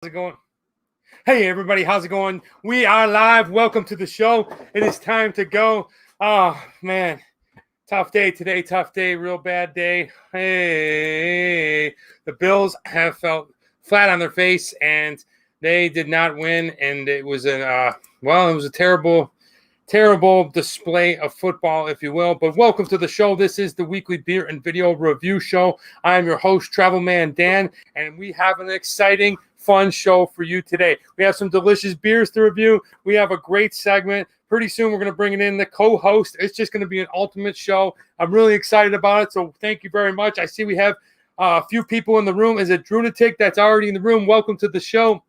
How's it going? Hey, everybody. How's it going? We are live. Welcome to the show. It is time to go. Oh, man. Tough day today. Tough day. Real bad day. Hey, the Bills have felt flat on their face, and they did not win. And it was it was a terrible display of football, if you will. But welcome to the show. This is the weekly beer and video review show. I am your host, Travel Man Dan, and we have an exciting, fun show for you today. We have some delicious beers to review. We have a great segment. Pretty soon, we're going to bring in the co-host. It's just going to be an ultimate show. I'm really excited about it, so thank you very much. I see we have a few people in the room. Is it Drunatic that's already in the room? Welcome to the show.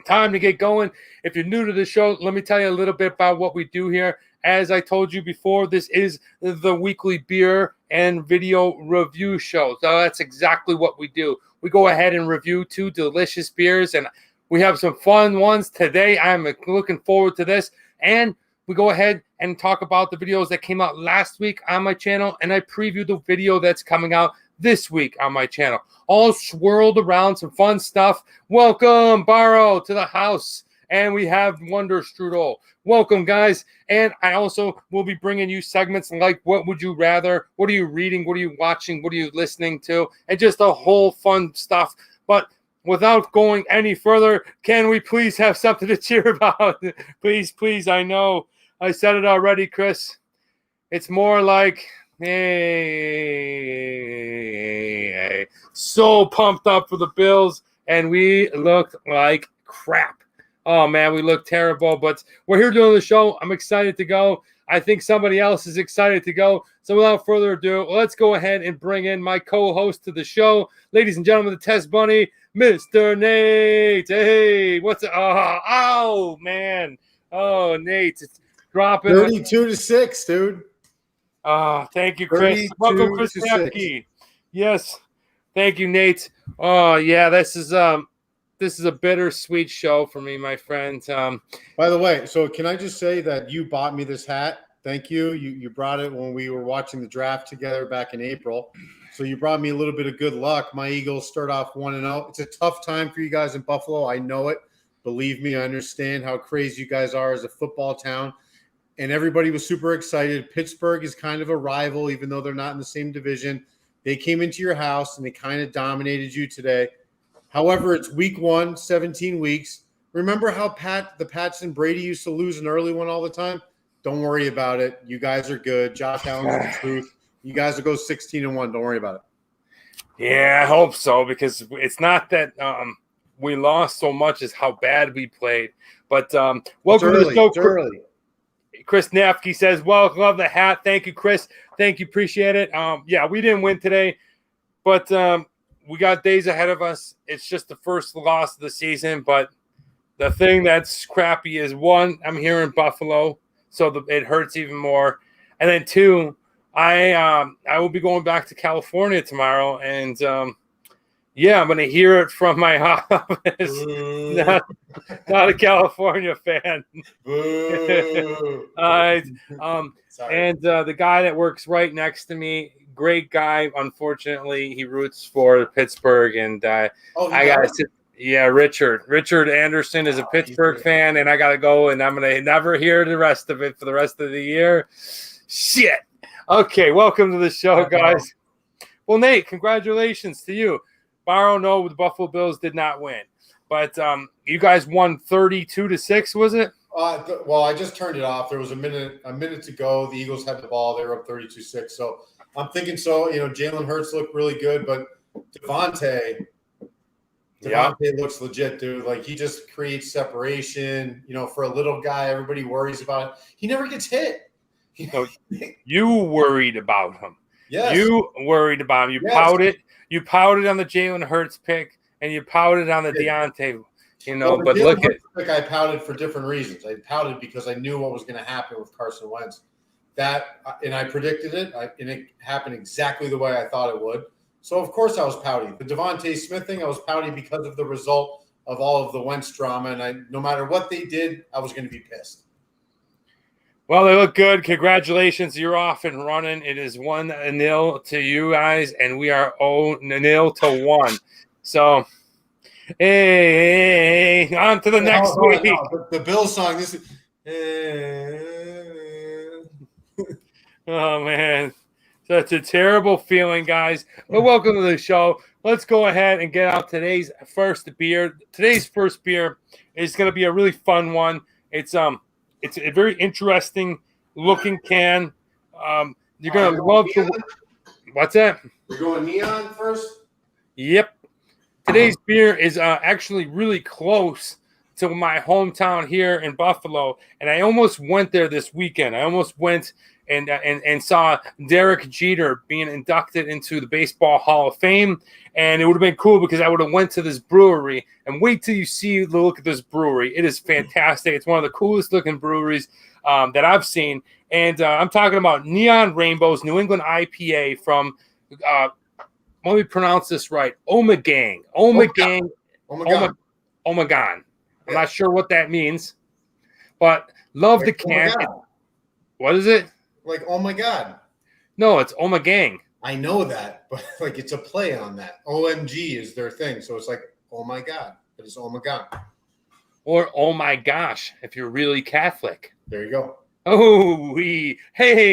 Time to get going. If you're new to the show, let me tell you a little bit about what we do here. As I told you before, this is the weekly beer and video review show. So that's exactly what we do. We go ahead and review two delicious beers, and we have some fun ones today. I'm looking forward to this. And we go ahead and talk about the videos that came out last week on my channel, and I preview the video that's coming out this week on my channel. All swirled around some fun stuff. Welcome, Barrow, to the house. And we have Wonder Strudel. Welcome, guys. And I also will be bringing you segments like What Would You Rather? What are you reading? What are you watching? What are you listening to? And just a whole fun stuff. But without going any further, can we please have something to cheer about? Please. I know I said it already, Chris. It's more like, hey, so pumped up for the Bills, and we looked like crap. Oh, man, we look terrible, but we're here doing the show. I'm excited to go. I think somebody else is excited to go. So without further ado, let's go ahead and bring in my co-host to the show. Ladies and gentlemen, the Test Bunny, Mr. Nate. Hey, what's it? Oh, man. Oh, Nate, it's dropping. 32-6, dude. Thank you, Chris. Welcome, Chris Napke. Yes. Thank you, Nate. Oh, yeah, this is a bittersweet show for me, my friend. By the way, so can I just say that you bought me this hat? Thank you. You brought it when we were watching the draft together back in April. So you brought me a little bit of good luck. My Eagles start off 1-0. It's a tough time for you guys in Buffalo. I know it. Believe me, I understand how crazy you guys are as a football town. And everybody was super excited. Pittsburgh is kind of a rival, even though they're not in the same division. They came into your house, and they kind of dominated you today. However, it's week 1, 17 weeks. Remember how the Pats and Brady used to lose an early one all the time? Don't worry about it. You guys are good. Josh Allen's the truth. You guys will go 16-1. Don't worry about it. Yeah, I hope so, because it's not that we lost so much as how bad we played. But welcome to the show. Early. Chris Napke says, well, love the hat. Thank you, Chris. Thank you. Appreciate it. Yeah, we didn't win today, but we got days ahead of us. It's just the first loss of the season, but the thing that's crappy is, one, I'm here in Buffalo, so it hurts even more. And then two, I will be going back to California tomorrow, and yeah, I'm going to hear it from my office. Not a California fan. And the guy that works right next to me, great guy. Unfortunately, he roots for Pittsburgh, and I got to. Yeah, Richard Anderson is a Pittsburgh fan, and I got to go, and I'm gonna never hear the rest of it for the rest of the year. Shit. Okay, welcome to the show, guys. Well, Nate, congratulations to you. Barrow, no, the Buffalo Bills did not win, but you guys won 32-6, was it? Well, I just turned it off. There was a minute to go. The Eagles had the ball. They were up 32-6. So I'm thinking Jalen Hurts looked really good, but Devontae looks legit, dude. Like, he just creates separation. For a little guy, everybody worries about it. He never gets hit. So you worried about him. Yes. You worried about him. Pouted. You pouted on the Jalen Hurts pick, and you pouted on the Deontay. But look at. I pouted for different reasons. I pouted because I knew what was going to happen with Carson Wentz. And I predicted it, and it happened exactly the way I thought it would. So, of course, I was pouty. The Devontae Smith thing, I was pouty because of the result of all of the Wentz drama, and no matter what they did, I was going to be pissed. Well, they look good. Congratulations. You're off and running. It is 1-0 to you guys, and we are 0-1. So Hey, on to the next week. No, the Bills song. This is. Oh man, such a terrible feeling, guys. But welcome to the show. Let's go ahead and get out today's first beer. Today's first beer is going to be a really fun one. It's a very interesting looking can. You're going to love the. What's that? We're going neon first. Yep. Today's beer is actually really close to my hometown here in Buffalo, and I almost went there this weekend. I almost went and saw Derek Jeter being inducted into the Baseball Hall of Fame, and it would have been cool because I would have went to this brewery. And wait till you see the look at this brewery. It is fantastic. It's one of the coolest looking breweries that I've seen, and I'm talking about Neon Rainbows New England IPA from let me pronounce this right. Omegang. Omegang. Omegan. I'm not sure what that means, but love the can. What is it? Like, oh my God. No, it's Omegang. I know that, but like it's a play on that. OMG is their thing. So it's like, oh my God. But it's oh my God. Or oh my gosh, if you're really Catholic. There you go. Oh, hey,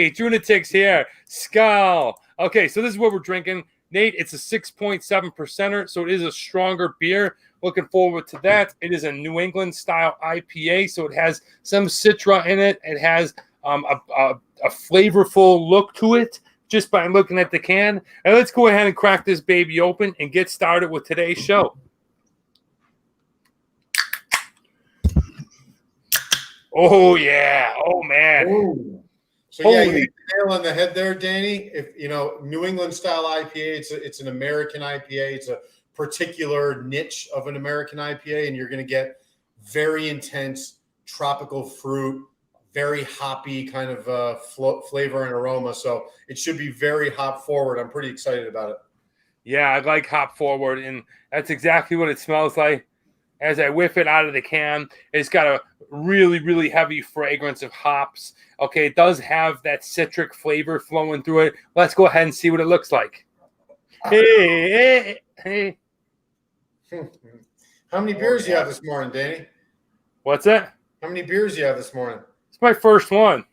Drunatics here. Skull. Okay, so this is what we're drinking. Nate, it's a 6.7%er, so it is a stronger beer. Looking forward to that. It is a New England style IPA, so it has some Citra in it. It has a flavorful look to it just by looking at the can. And let's go ahead and crack this baby open and get started with today's show. Oh, yeah. Oh, man. Ooh. So, yeah, you hit the nail on the head there, Danny. If you know, New England style IPA, it's an American IPA. It's a particular niche of an American IPA, and you're going to get very intense tropical fruit, very hoppy kind of flavor and aroma. So it should be very hop forward. I'm pretty excited about it. Yeah, I like hop forward, and that's exactly what it smells like. As I whiff it out of the can, it's got a really, really heavy fragrance of hops. Okay, it does have that citric flavor flowing through it. Let's go ahead and see what it looks like. Hey. How many beers do you have this morning, Danny? What's that? How many beers do you have this morning? It's my first one.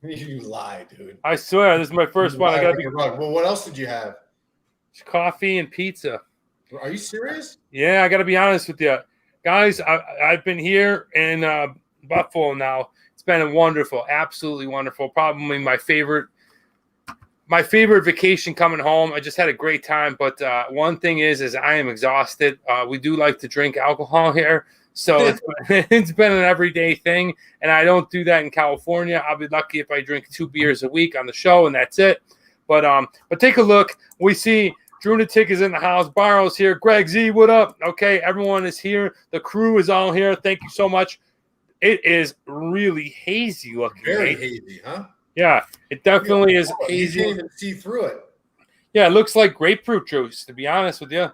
You lie, dude. I swear, this is my first one. I gotta be. Well, what else did you have? Coffee and pizza. Are you serious? Yeah, I gotta be honest with you. Guys, I've been here in Buffalo now. It's been wonderful, absolutely wonderful. Probably my favorite vacation coming home. I just had a great time. But one thing is I am exhausted. We do like to drink alcohol here, so it's been an everyday thing. And I don't do that in California. I'll be lucky if I drink 2 beers a week on the show, and that's it. But take a look. We see Drunatic is in the house. Barrow's here. Greg Z, what up? Okay, everyone is here. The crew is all here. Thank you so much. It is really hazy looking. Very hazy, huh? Yeah, it definitely is hazy. You can't even see through it. Yeah, it looks like grapefruit juice, to be honest with you.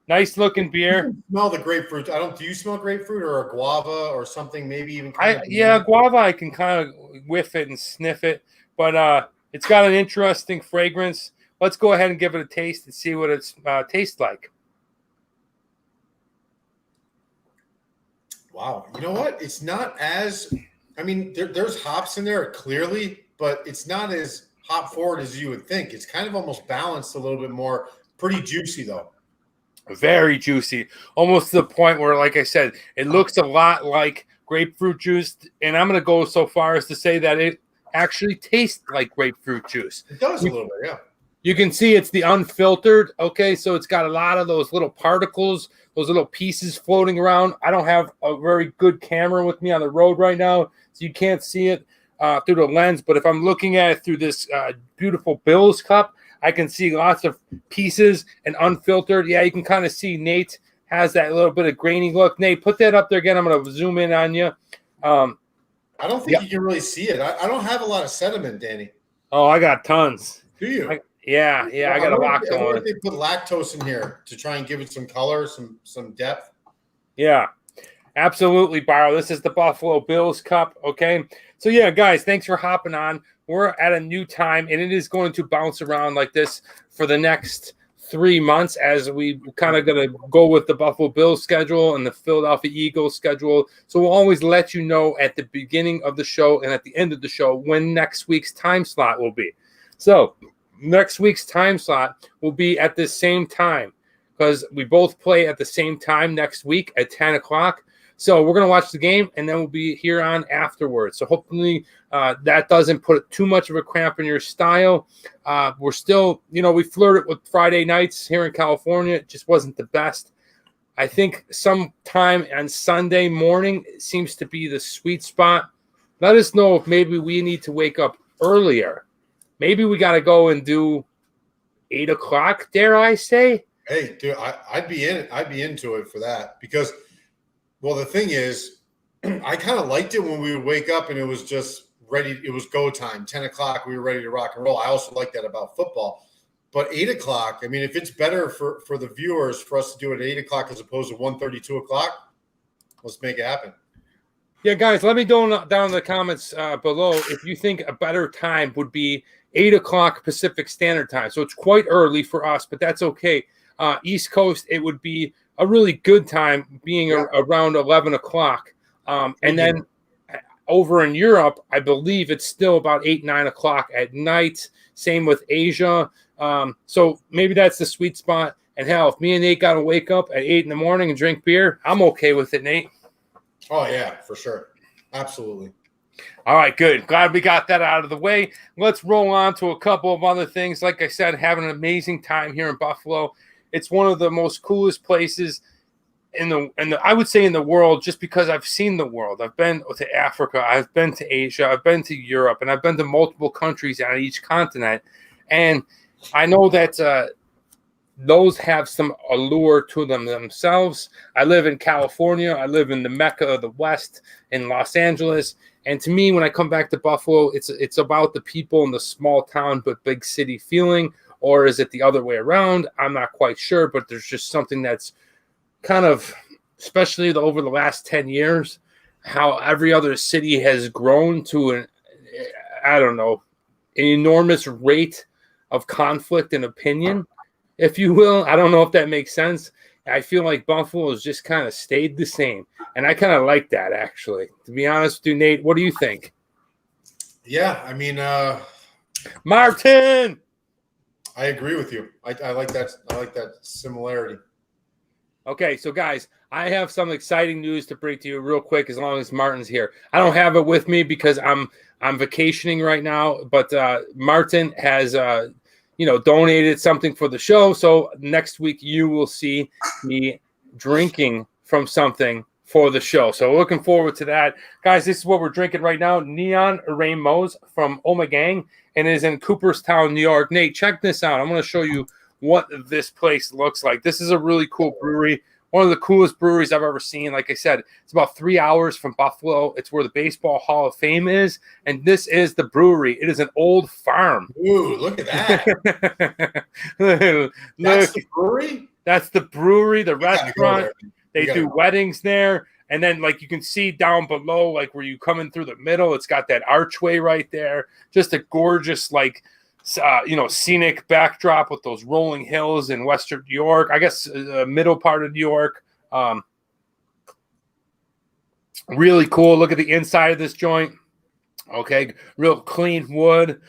Nice looking beer. You smell the grapefruit. Do you smell grapefruit or a guava or something? Maybe even guava. I can kind of whiff it and sniff it, but it's got an interesting fragrance. Let's go ahead and give it a taste and see what it tastes like. Wow. You know what? It's not as – I mean, there's hops in there clearly, but it's not as hop forward as you would think. It's kind of almost balanced a little bit more. Pretty juicy, though. Very juicy. Almost to the point where, like I said, it looks a lot like grapefruit juice, and I'm going to go so far as to say that it actually tastes like grapefruit juice. It does a little bit, yeah. You can see it's the unfiltered, okay? So it's got a lot of those little particles, those little pieces floating around. I don't have a very good camera with me on the road right now, so you can't see it through the lens. But if I'm looking at it through this beautiful Bill's cup, I can see lots of pieces and unfiltered. Yeah, you can kind of see Nate has that little bit of grainy look. Nate, put that up there again. I'm going to zoom in on you. I don't think you can really see it. I don't have a lot of sediment, Danny. Oh, I got tons. Do you? Yeah, I got a lot going. I wonder if they put lactose in here to try and give it some color, some depth. Yeah, absolutely, Barrow. This is the Buffalo Bills Cup, okay? So, yeah, guys, thanks for hopping on. We're at a new time, and it is going to bounce around like this for the next 3 months, as we kind of going to go with the Buffalo Bills schedule and the Philadelphia Eagles schedule. So we'll always let you know at the beginning of the show and at the end of the show when next week's time slot will be. So next week's time slot will be at the same time, because we both play at the same time next week at 10 o'clock. So we're going to watch the game, and then we'll be here on afterwards. So hopefully that doesn't put too much of a cramp in your style. We're still, we flirted with Friday nights here in California. It just wasn't the best. I think sometime on Sunday morning seems to be the sweet spot. Let us know if maybe we need to wake up earlier. Maybe we got to go and do 8 o'clock, dare I say? Hey, dude, I'd be in it. I'd be into it for that because, well, the thing is, I kind of liked it when we would wake up and it was just ready. It was go time, 10 o'clock. We were ready to rock and roll. I also like that about football. But 8 o'clock, I mean, if it's better for the viewers for us to do it at 8 o'clock as opposed to 1:30, 2 o'clock, let's make it happen. Yeah, guys, let me know down in the comments below if you think a better time would be 8 o'clock Pacific Standard Time. So it's quite early for us, but that's okay. East Coast, it would be a really good time being around 11 o'clock. And then over in Europe, I believe it's still about 8, 9 o'clock at night. Same with Asia. So maybe that's the sweet spot. And hell, if me and Nate got to wake up at 8 in the morning and drink beer, I'm okay with it, Nate. Oh, yeah, for sure. Absolutely. All right, good. Glad we got that out of the way. Let's roll on to a couple of other things. Like I said, having an amazing time here in Buffalo. It's one of the most coolest places in the I would say in the world, just because I've seen the world. I've been to Africa, I've been to Asia, I've been to Europe, and I've been to multiple countries on each continent. And I know that those have some allure to them themselves. I live in California. I live in the Mecca of the West in Los Angeles. And to me, when I come back to Buffalo, it's about the people in the small town but big city feeling. Or is it the other way around? I'm not quite sure, but there's just something that's kind of, especially over the last 10 years, how every other city has grown to an enormous rate of conflict and opinion, if you will. I don't know if that makes sense. I feel like Buffalo has just kind of stayed the same. And I kind of like that, actually. To be honest with you, Nate, what do you think? Yeah, I mean, Martin! I agree with you. I like that. I like that similarity. Okay, so guys, I have some exciting news to bring to you real quick. As long as Martin's here, I don't have it with me because I'm vacationing right now. But Martin has donated something for the show. So next week you will see me drinking from something for the show. So looking forward to that, guys. This is what we're drinking right now: Neon Ramos from Omegang. And it is in Cooperstown, New York. Nate, check this out. I'm going to show you what this place looks like. This is a really cool brewery. One of the coolest breweries I've ever seen. Like I said, it's about 3 hours from Buffalo. It's where the Baseball Hall of Fame is. And this is the brewery. It is an old farm. Ooh, look at that. That's the brewery? That's the brewery, the restaurant. They do weddings there. And then, like, you can see down below, like, where you come in through the middle, it's got that archway right there. Just a gorgeous, like, scenic backdrop with those rolling hills in Western New York. I guess middle part of New York. Really cool. Look at the inside of this joint. Okay, real clean wood.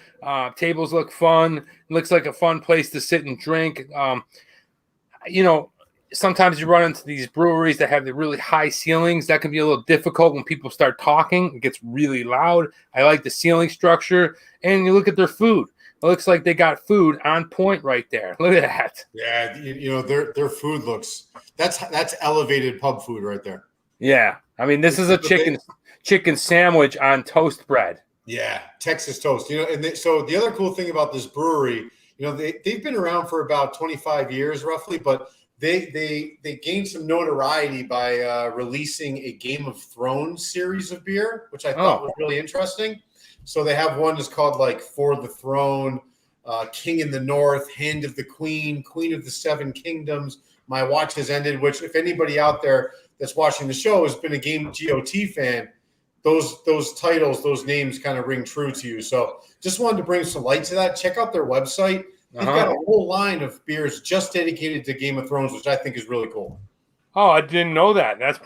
Tables look fun. It looks like a fun place to sit and drink. Sometimes you run into these breweries that have the really high ceilings. That can be a little difficult when people start talking. It gets really loud. I like the ceiling structure. And you look at their food. It looks like they got food on point right there. Look at that. Yeah, their food looks that's elevated pub food right there. Yeah, I mean, this is a chicken sandwich on toast bread. Yeah, Texas toast. So the other cool thing about this brewery, they've been around for about 25 years roughly, but they gained some notoriety by releasing a Game of Thrones series of beer, which I thought was really interesting. So they have one that's called like For the Throne, King in the North, Hand of the Queen, Queen of the Seven Kingdoms, My Watch Has Ended, which if anybody out there that's watching the show has been a Game GOT fan, those titles, those names kind of ring true to you. So just wanted to bring some light to that. Check out their website. He's got a whole line of beers just dedicated to Game of Thrones, which I think is really cool. Oh, I didn't know that. That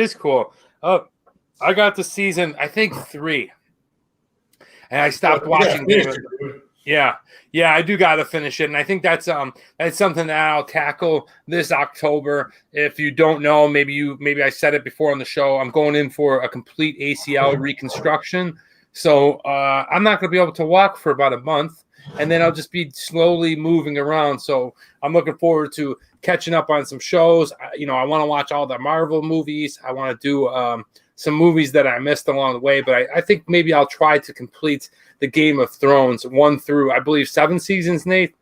is cool. I got to season, I think 3. And I stopped watching Game of Thrones. Yeah, I do got to finish it, and I think that's something that I'll tackle this October. If you don't know, maybe I said it before on the show. I'm going in for a complete ACL reconstruction, so I'm not going to be able to walk for about a month, and then I'll just be slowly moving around. So I'm looking forward to catching up on some shows. I want to watch all the Marvel movies. I want to do some movies that I missed along the way, but I think maybe I'll try to complete the Game of Thrones 1 through, I believe, 7 seasons, Nate?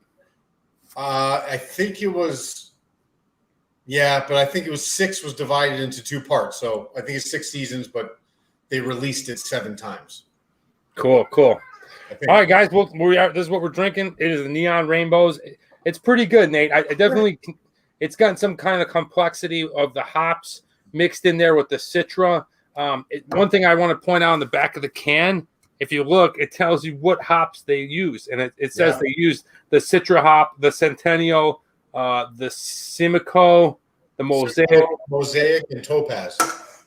I think it was, but I think it was 6 was divided into 2 parts. So I think it's 6 seasons, but they released it 7 times. Cool. All right, guys, this is what we're drinking. It is the Neon Rainbows. It's pretty good, Nate. I definitely, it's got some kind of complexity of the hops mixed in there with the Citra. One thing I want to point out on the back of the can, if you look, it tells you what hops they use. And it says they use the Citra hop, the Centennial, the Simcoe, the Mosaic, and Topaz.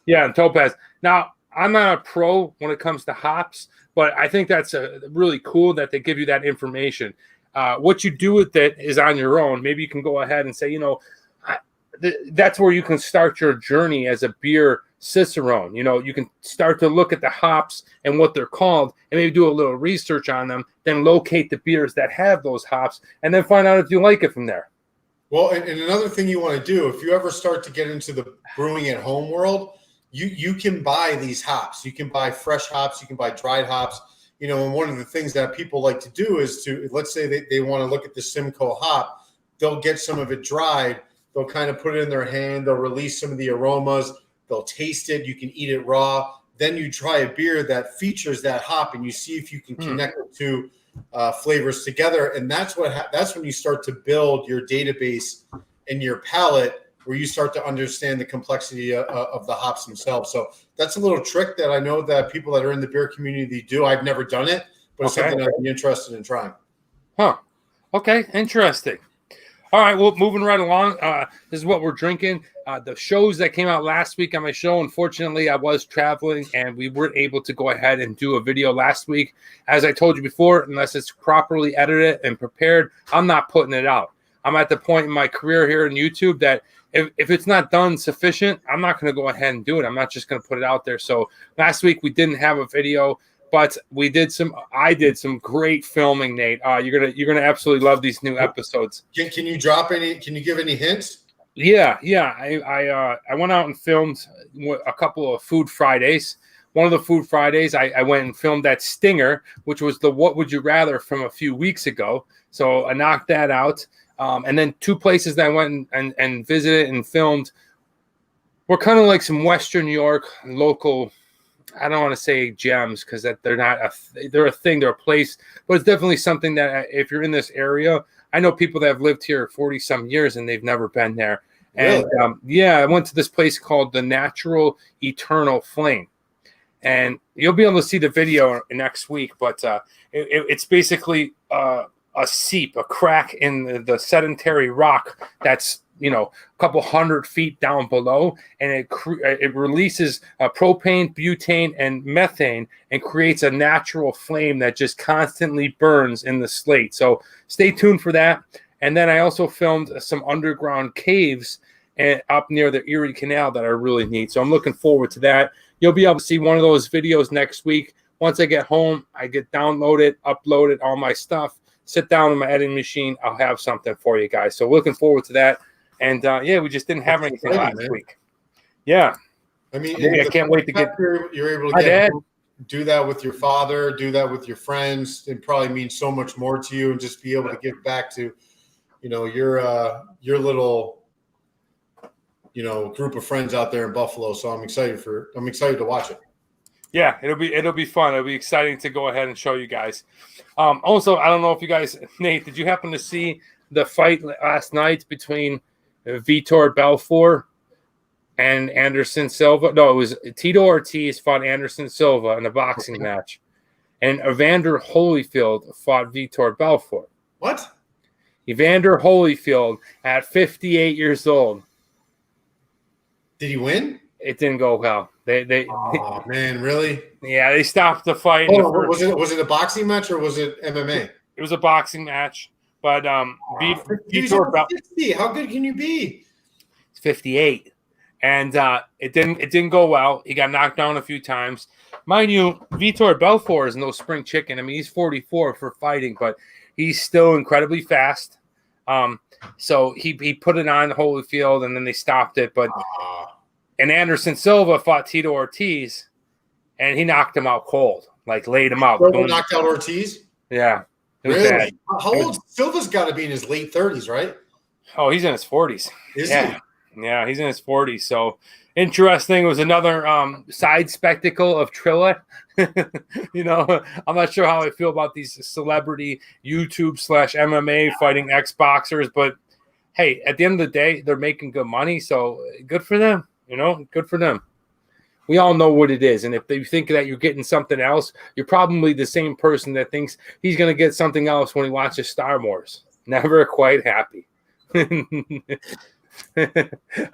Yeah, and Topaz. Now, I'm not a pro when it comes to hops, but I think that's really cool that they give you that information. What you do with it is on your own. Maybe you can go ahead and say, that's where you can start your journey as a beer cicerone. You can start to look at the hops and what they're called and maybe do a little research on them, then locate the beers that have those hops and then find out if you like it from there. Well, and another thing you want to do, if you ever start to get into the brewing at home world, you can buy these hops. You can buy fresh hops. You can buy dried hops. And one of the things that people like to do is let's say they want to look at the Simcoe hop, they'll get some of it dried. They'll kind of put it in their hand. They'll release some of the aromas. They'll taste it. You can eat it raw. Then you try a beer that features that hop, and you see if you can connect the two flavors together. And that's when you start to build your database and your palate, where you start to understand the complexity of the hops themselves. So that's a little trick that I know that people that are in the beer community do. I've never done it, but it's something I'd be interested in trying. Huh. Okay. Interesting. All right, well, moving right along, this is what we're drinking. The shows that came out last week on my show, unfortunately, I was traveling, and we weren't able to go ahead and do a video last week. As I told you before, unless it's properly edited and prepared, I'm not putting it out. I'm at the point in my career here in YouTube that if it's not done sufficient, I'm not going to go ahead and do it. I'm not just going to put it out there. So last week we didn't have a video, but I did some great filming, Nate. You're gonna absolutely love these new episodes. Can you drop any? Can you give any hints? Yeah. I went out and filmed a couple of Food Fridays. One of the Food Fridays, I went and filmed that stinger, which was the What Would You Rather from a few weeks ago. So I knocked that out. And then 2 places that I went and visited and filmed were kind of like some Western New York local. I don't want to say gems because they're a thing, they're a place, but it's definitely something that if you're in this area, I know people that have lived here 40 some years and they've never been there. And really? I went to this place called the Natural Eternal Flame, and you'll be able to see the video next week, but it's basically a seep, a crack in the sedentary rock that's a couple 100 feet down below, and it releases propane, butane, and methane, and creates a natural flame that just constantly burns in the slate. So stay tuned for that. And then I also filmed some underground caves up near the Erie Canal that are really neat. So I'm looking forward to that. You'll be able to see one of those videos next week. Once I get home, I get downloaded, uploaded all my stuff, sit down in my editing machine. I'll have something for you guys. So looking forward to that. And we just didn't have anything last week. Yeah. I mean, I can't wait to get. You're able to do that with your father, do that with your friends. It probably means so much more to you, and just be able to give back to, your little, group of friends out there in Buffalo. So I'm excited to watch it. Yeah, it'll be fun. It'll be exciting to go ahead and show you guys. Also, I don't know if you guys, Nate, did you happen to see the fight last night between Vitor Belfort and Anderson Silva? No, it was Tito Ortiz fought Anderson Silva in a boxing match, and Evander Holyfield fought Vitor Belfort. What? Evander Holyfield at 58 years old. Did he win? It didn't go well. Oh man, really? Yeah, they stopped the fight. Was it a boxing match or was it MMA? It was a boxing match, but Vitor 50. How good can you be? It's 58, and it didn't go well. He got knocked down a few times. Mind you, Vitor Belfort is no spring chicken. I mean, he's 44 for fighting, but he's still incredibly fast. So he put it on Holyfield, and then they stopped it. But and Anderson Silva fought Tito Ortiz, and he knocked him out cold, like laid him out. Silva knocked out Ortiz? Yeah. Really? Bad. How old? Silva's got to be in his late 30s, right? Oh, he's in his 40s. Is he? Yeah, he's in his 40s. So interesting. It was another side spectacle of Trilla. You know, I'm not sure how I feel about these celebrity YouTube / MMA fighting ex-boxers, but hey, at the end of the day, they're making good money, so good for them. You know, good for them. We all know what it is, and if you think that you're getting something else, you're probably the same person that thinks he's going to get something else when he watches Star Wars. Never quite happy.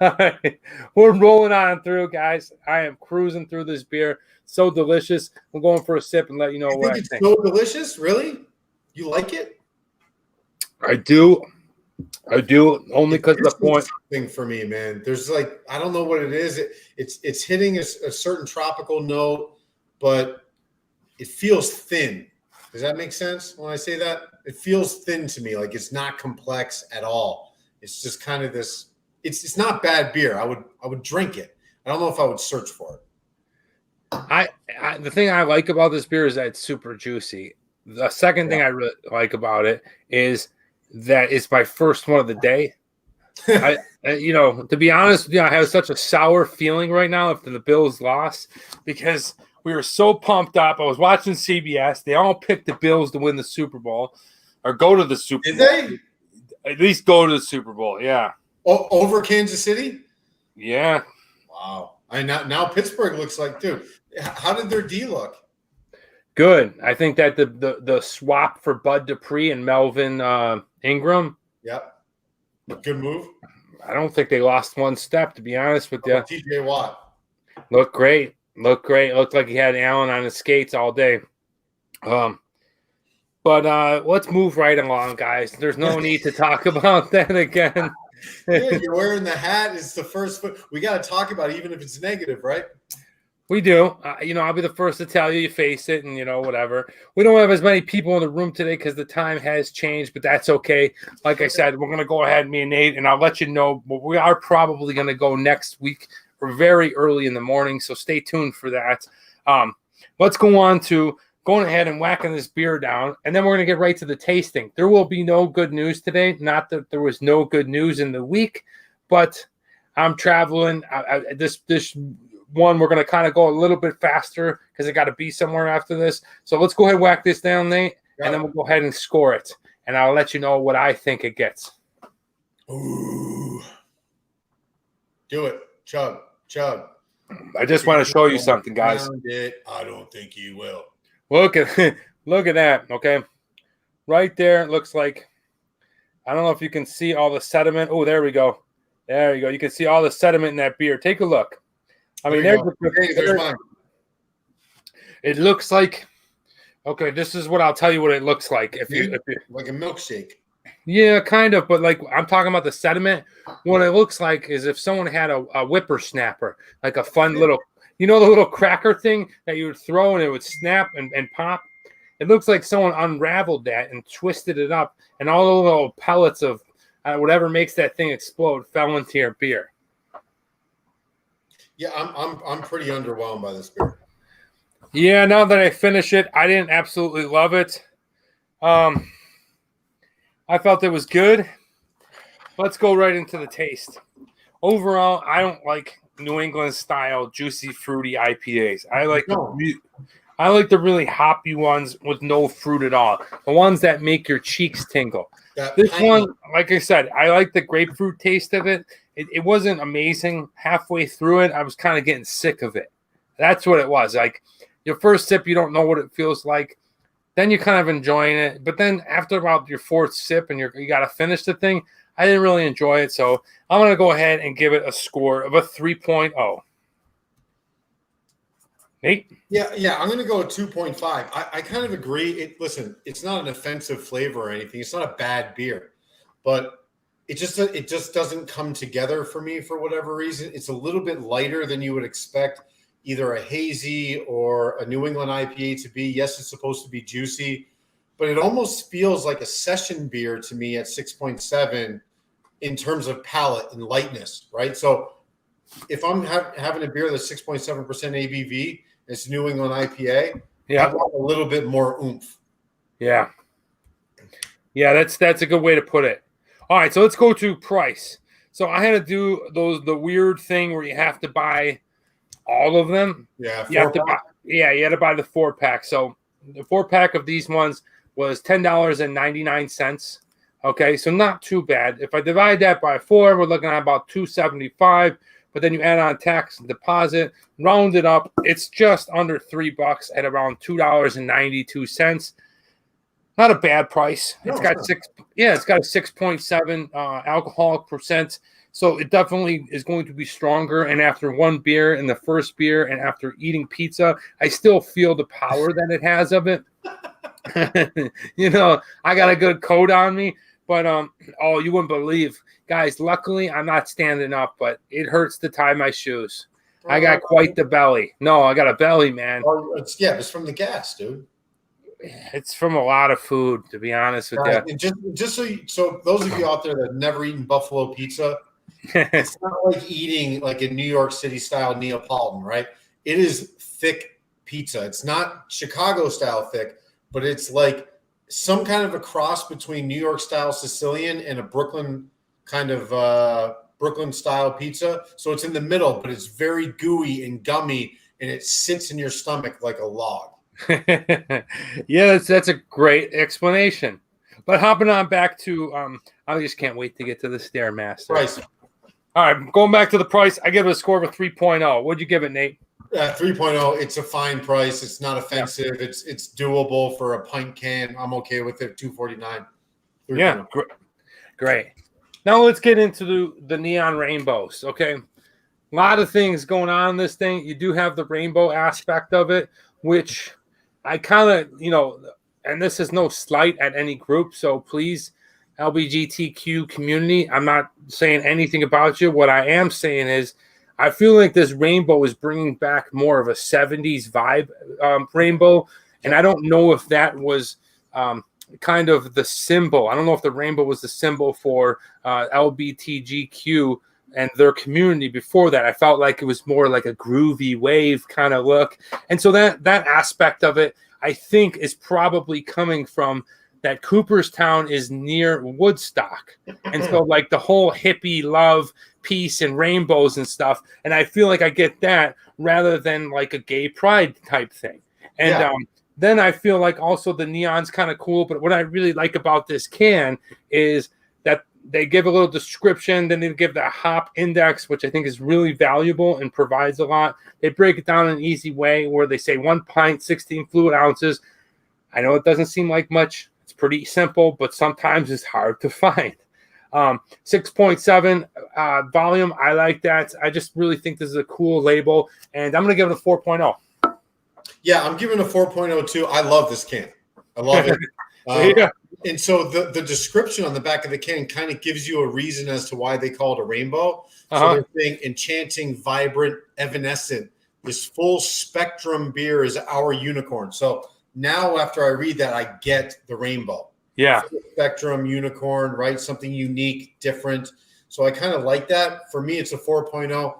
All right. We're rolling on through, guys. I am cruising through this beer. So delicious. I'm going for a sip and let you know what I think. So delicious? Really? You like it? I do. Only because of the point. Thing for me, man. There's like, I don't know what it is. It's hitting a certain tropical note, but it feels thin. Does that make sense when I say that? It feels thin to me. Like it's not complex at all. It's just kind of this. It's not bad beer. I would drink it. I don't know if I would search for it. The thing I like about this beer is that it's super juicy. The second thing I really like about it is that it's my first one of the day. To be honest with you, I have such a sour feeling right now after the Bills lost because we were so pumped up. I was watching CBS. They all picked the Bills to win the Super Bowl or go to the Super Bowl. Did they? At least go to the Super Bowl, yeah. Over Kansas City? Yeah. Wow. Now Pittsburgh looks like, dude, how did their D look? Good. I think that the swap for Bud Dupree and Melvin Ingram. Yep. Good move. I don't think they lost one step, to be honest with you. TJ Watt. Looked great. Looked like he had Allen on his skates all day. But let's move right along, guys. There's no need to talk about that again. Yeah, you're wearing the hat. It's the first foot. We got to talk about it, even if it's negative, right? We do. I'll be the first to tell you face it and, whatever. We don't have as many people in the room today because the time has changed, but that's okay. Like I said, we're going to go ahead, me and Nate, and I'll let you know. But we are probably going to go next week or very early in the morning, so stay tuned for that. Let's go on to going ahead and whacking this beer down, and then we're going to get right to the tasting. There will be no good news today. Not that there was no good news in the week, but I'm traveling. This one, we're going to kind of go a little bit faster because I got to be somewhere after this. So let's go ahead and whack this down, Nate, and then we'll go ahead and score it. And I'll let you know what I think it gets. Ooh. Do it. Chug. I just want to show you something, guys. I don't think you will. Look at that, okay? Right there, it looks like, I don't know if you can see all the sediment. Oh, there we go. There you go. You can see all the sediment in that beer. Take a look. I mean, there's mine. It looks like, okay, this is what I'll tell you what it looks like. If you like a milkshake. Yeah, kind of, but like I'm talking about the sediment. What it looks like is if someone had a whippersnapper, like a fun little, the little cracker thing that you would throw and it would snap and pop. It looks like someone unraveled that and twisted it up, and all the little pellets of whatever makes that thing explode fell into your beer. Yeah, I'm pretty underwhelmed by this beer. Yeah, now that I finish it, I didn't absolutely love it. I felt it was good. Let's go right into the taste. Overall, I don't like New England style juicy fruity IPAs. I like the really hoppy ones with no fruit at all. The ones that make your cheeks tingle. This one, like I said, I like the grapefruit taste of it. It wasn't amazing. Halfway through it, I was kind of getting sick of it. That's what it was. Like your first sip, you don't know what it feels like. then you're kind of enjoying it. But then after about your fourth sip and you got to finish the thing, I didn't really enjoy it. So I'm going to go ahead and give it a score of a 3.0. Nate? Yeah, I'm going to go with 2.5. I kind of agree. Listen, it's not an offensive flavor or anything. It's not a bad beer, but it just doesn't come together for me for whatever reason. It's a little bit lighter than you would expect either a hazy or a New England IPA to be. Yes, it's supposed to be juicy, but it almost feels like a session beer to me at 6.7 in terms of palate and lightness, right? So if I'm having a beer that's 6.7% ABV, it's New England IPA, I want a little bit more oomph. Yeah. Yeah, that's a good way to put it. All right, so let's go to price. So I had to do the weird thing where you have to buy all of them. Yeah, you had to buy the 4-pack. So the 4-pack of these ones was $10.99. Okay, so not too bad. If I divide that by 4, we're looking at about $2.75. But then you add on tax and deposit, round it up. It's just under $3 at around $2.92. Not a bad price. No, it's got a 6.7 alcoholic percent. So it definitely is going to be stronger. And after one beer and the first beer and after eating pizza, I still feel the power that it has of it. I got a good coat on me, but you wouldn't believe, guys. Luckily, I'm not standing up, but it hurts to tie my shoes. I got quite the belly. No, I got a belly, man. It's from the gas, dude. It's from a lot of food, to be honest with you. And just so those of you out there that have never eaten buffalo pizza, it's not like eating like a New York City style Neapolitan, right? It is thick pizza. It's not Chicago style thick, but it's like some kind of a cross between New York style Sicilian and a Brooklyn kind of Brooklyn style pizza. So it's in the middle, but it's very gooey and gummy, and it sits in your stomach like a log. Yeah, that's a great explanation. But hopping on back to I just can't wait to get to the Stairmaster. Price. All right, going back to the price, I give it a score of a 3.0. What'd you give it, Nate? 3.0. It's a fine price. It's not offensive. Yeah. It's doable for a pint can. I'm okay with it. $2.49. Yeah, great. Now let's get into the neon rainbows. Okay, a lot of things going on in this thing. You do have the rainbow aspect of it, which I kind of, and this is no slight at any group. So please, LGBTQ community, I'm not saying anything about you. What I am saying is I feel like this rainbow is bringing back more of a 70s vibe rainbow. And I don't know if that was kind of the symbol. I don't know if the rainbow was the symbol for LGBTQ and their community before that. I felt like it was more like a groovy wave kind of look. And so that aspect of it, I think, is probably coming from that Cooperstown is near Woodstock. And so like the whole hippie love, peace, and rainbows and stuff. And I feel like I get that rather than like a gay pride type thing. And then I feel like also the neon's kind of cool. But what I really like about this can is that they give a little description, then they give the hop index, which I think is really valuable and provides a lot. They break it down in an easy way where they say 1 pint, 16 fluid ounces. I know it doesn't seem like much. It's pretty simple, but sometimes it's hard to find. 6.7 volume. I like that. I just really think this is a cool label, and I'm going to give it a 4.0. Yeah, I'm giving it a 4.0 too. I love this can. I love it. And so the description on the back of the can kind of gives you a reason as to why they call it a rainbow. So they're saying enchanting, vibrant, evanescent. This full spectrum beer is our unicorn. So now after I read that, I get the rainbow. Yeah. Full spectrum, unicorn, right? Something unique, different. So I kind of like that. For me, it's a 4.0.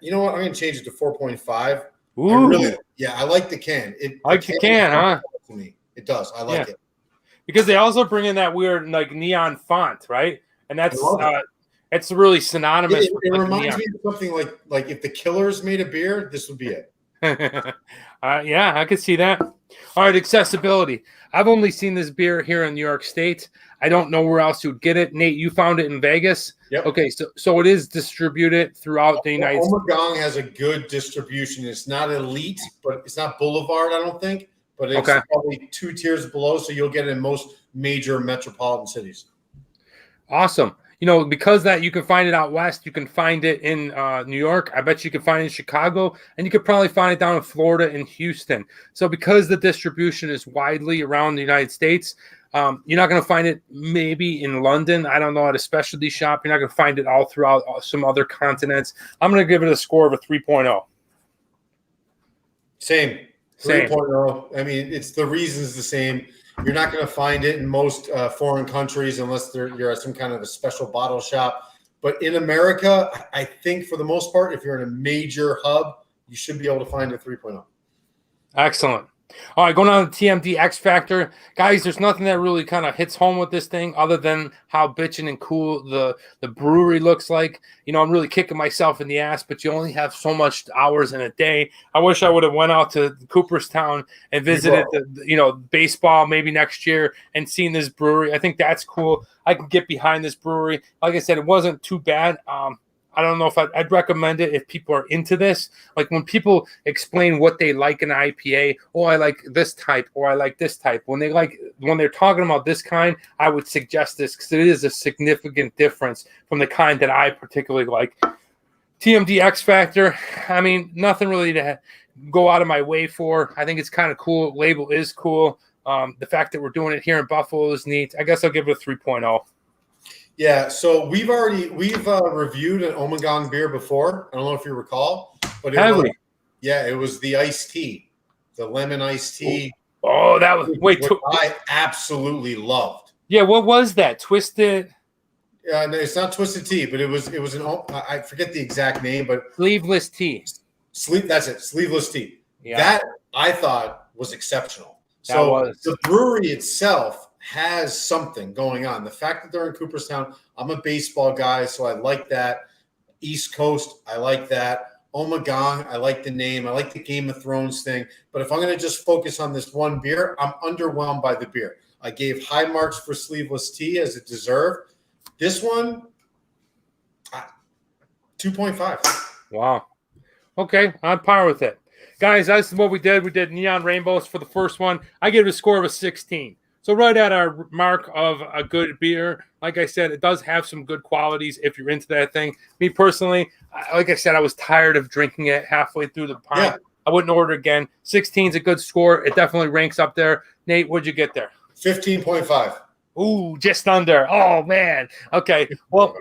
You know what? I'm going to change it to 4.5. Ooh. I like the can. The can, huh? To me. It does. I like it. Because they also bring in that weird like neon font, right? And that's it's really synonymous. It reminds me of something like if the Killers made a beer, this would be it. Yeah, I could see that. All right, accessibility. I've only seen this beer here in New York State. I don't know where else you'd get it. Nate, you found it in Vegas? Yep. Okay, so it is distributed throughout the United States. Omegong has a good distribution. It's not elite, but it's not Boulevard, I don't think. but it's probably 2 tiers below, so you'll get it in most major metropolitan cities. Awesome. Because that you can find it out west, you can find it in New York. I bet you can find it in Chicago, and you could probably find it down in Florida and Houston. So because the distribution is widely around the United States, you're not going to find it maybe in London. I don't know, at a specialty shop. You're not going to find it all throughout some other continents. I'm going to give it a score of a 3.0. Same. 3.0. I mean, it's the reason's the same. You're not going to find it in most foreign countries unless you're at some kind of a special bottle shop. But in America, I think for the most part, if you're in a major hub, you should be able to find a 3.0. Excellent. All right, going on to TMD X Factor. Guys, there's nothing that really kind of hits home with this thing other than how bitchin' and cool the brewery looks like. I'm really kicking myself in the ass, but you only have so much hours in a day. I wish I would have went out to Cooperstown and visited the baseball maybe next year and seen this brewery. I think that's cool. I can get behind this brewery. Like I said, it wasn't too bad. I don't know if I'd recommend it if people are into this. Like when people explain what they like in IPA, I like this type, or I like this type. When they're talking about this kind, I would suggest this because it is a significant difference from the kind that I particularly like. TMD X Factor, I mean, nothing really to go out of my way for. I think it's kind of cool. Label is cool. The fact that we're doing it here in Buffalo is neat. I guess I'll give it a 3.0. Yeah, so we've reviewed an Ommegang beer before. I don't know if you recall, but it was the iced tea, the lemon iced tea. Oh, that was I absolutely loved. Yeah, what was that? Twisted? No, it's not Twisted Tea, but it was I forget the exact name, but sleeveless tea. That's it, sleeveless tea. Yeah. That I thought was exceptional. The brewery itself has something going on. The fact that they're in Cooperstown, I'm a baseball guy, so I like that. East Coast, I like that. Ommegang, I like the name. I like the Game of Thrones thing. But if I'm going to just focus on this one beer, I'm underwhelmed by the beer. I gave high marks for sleeveless tea as it deserved. This one, 2.5. Wow. Okay, I'm par with it. Guys, that's what we did. We did Neon Rainbows for the first one. I gave it a score of a 16. So right at our mark of a good beer. Like I said, it does have some good qualities if you're into that thing. Me personally, like I said, I was tired of drinking it halfway through the pint. Yeah. I wouldn't order again. 16 is a good score. It definitely ranks up there. Nate, what'd you get there? 15.5. Ooh, just under. Oh, man. Okay, well,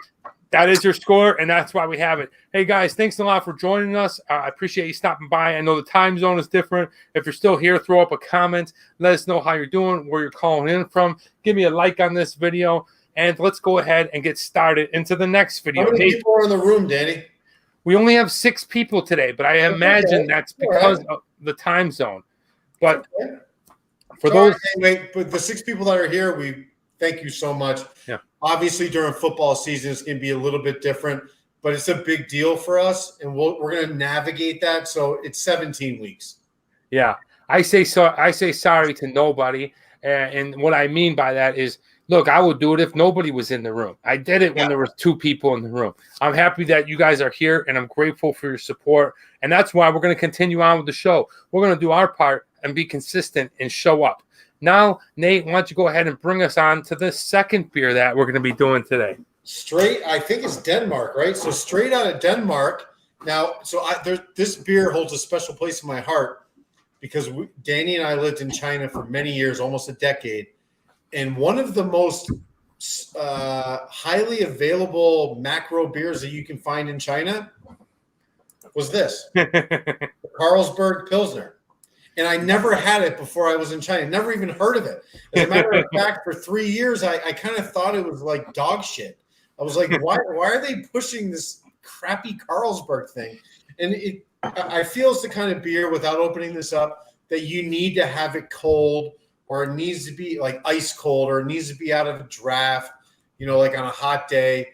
that is your score, and that's why we have it. Hey, guys, thanks a lot for joining us. I appreciate you stopping by. I know the time zone is different. If you're still here, throw up a comment. Let us know how you're doing, where you're calling in from. Give me a like on this video, and let's go ahead and get started into the next video. How many people are in the room, Danny? We only have 6 people today, but I imagine that's because of the time zone. But for those... But the 6 people that are here, we thank you so much. Yeah. Obviously, during football season, it's going to be a little bit different, but it's a big deal for us, and we're going to navigate that. So it's 17 weeks. Yeah, I say sorry to nobody, and what I mean by that is, look, I would do it if nobody was in the room. I did it when there were 2 people in the room. I'm happy that you guys are here, and I'm grateful for your support, and that's why we're going to continue on with the show. We're going to do our part and be consistent and show up. Now, Nate, why don't you go ahead and bring us on to the second beer that we're going to be doing today? I think it's Denmark, right? So straight out of Denmark. Now, this beer holds a special place in my heart because Danny and I lived in China for many years, almost a decade. And one of the most highly available macro beers that you can find in China was this, the Carlsberg Pilsner. And I never had it before I was in China. Never even heard of it. As a matter of fact, for 3 years, I kind of thought it was like dog shit. I was like, why are they pushing this crappy Carlsberg thing? And I feel it's the kind of beer, without opening this up, that you need to have it cold, or it needs to be like ice cold, or it needs to be out of a draft, like on a hot day.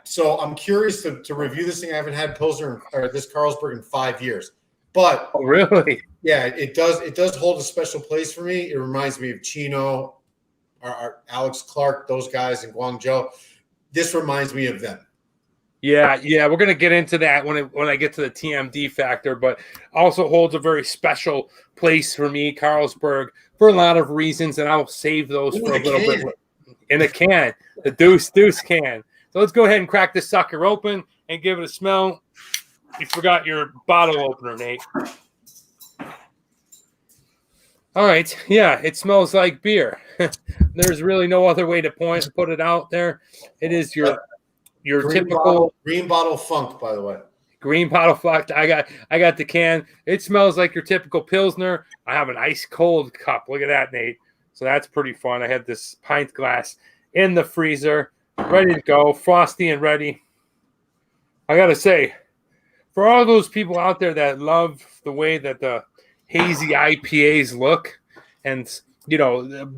So I'm curious to review this thing. I haven't had Pilsner or this Carlsberg in 5 years. But really, yeah, it does hold a special place for me. It reminds me of Chino, our Alex Clark, those guys in Guangzhou. This reminds me of them. Yeah, we're gonna get into that when I get to the TMD factor, but also holds a very special place for me, Carlsberg, for a lot of reasons, and I'll save those for a little bit in a can, the Deuce can. So let's go ahead and crack this sucker open and give it a smell. You forgot your bottle opener, Nate. All right, yeah, it smells like beer. There's really no other way to put it out there. It is your typical green bottle funk, by the way. Green bottle funk. I got the can. It smells like your typical Pilsner. I have an ice cold cup. Look at that, Nate. So that's pretty fun. I have this pint glass in the freezer, ready to go, frosty and ready. I gotta say, for all those people out there that love the way that the hazy IPAs look, and they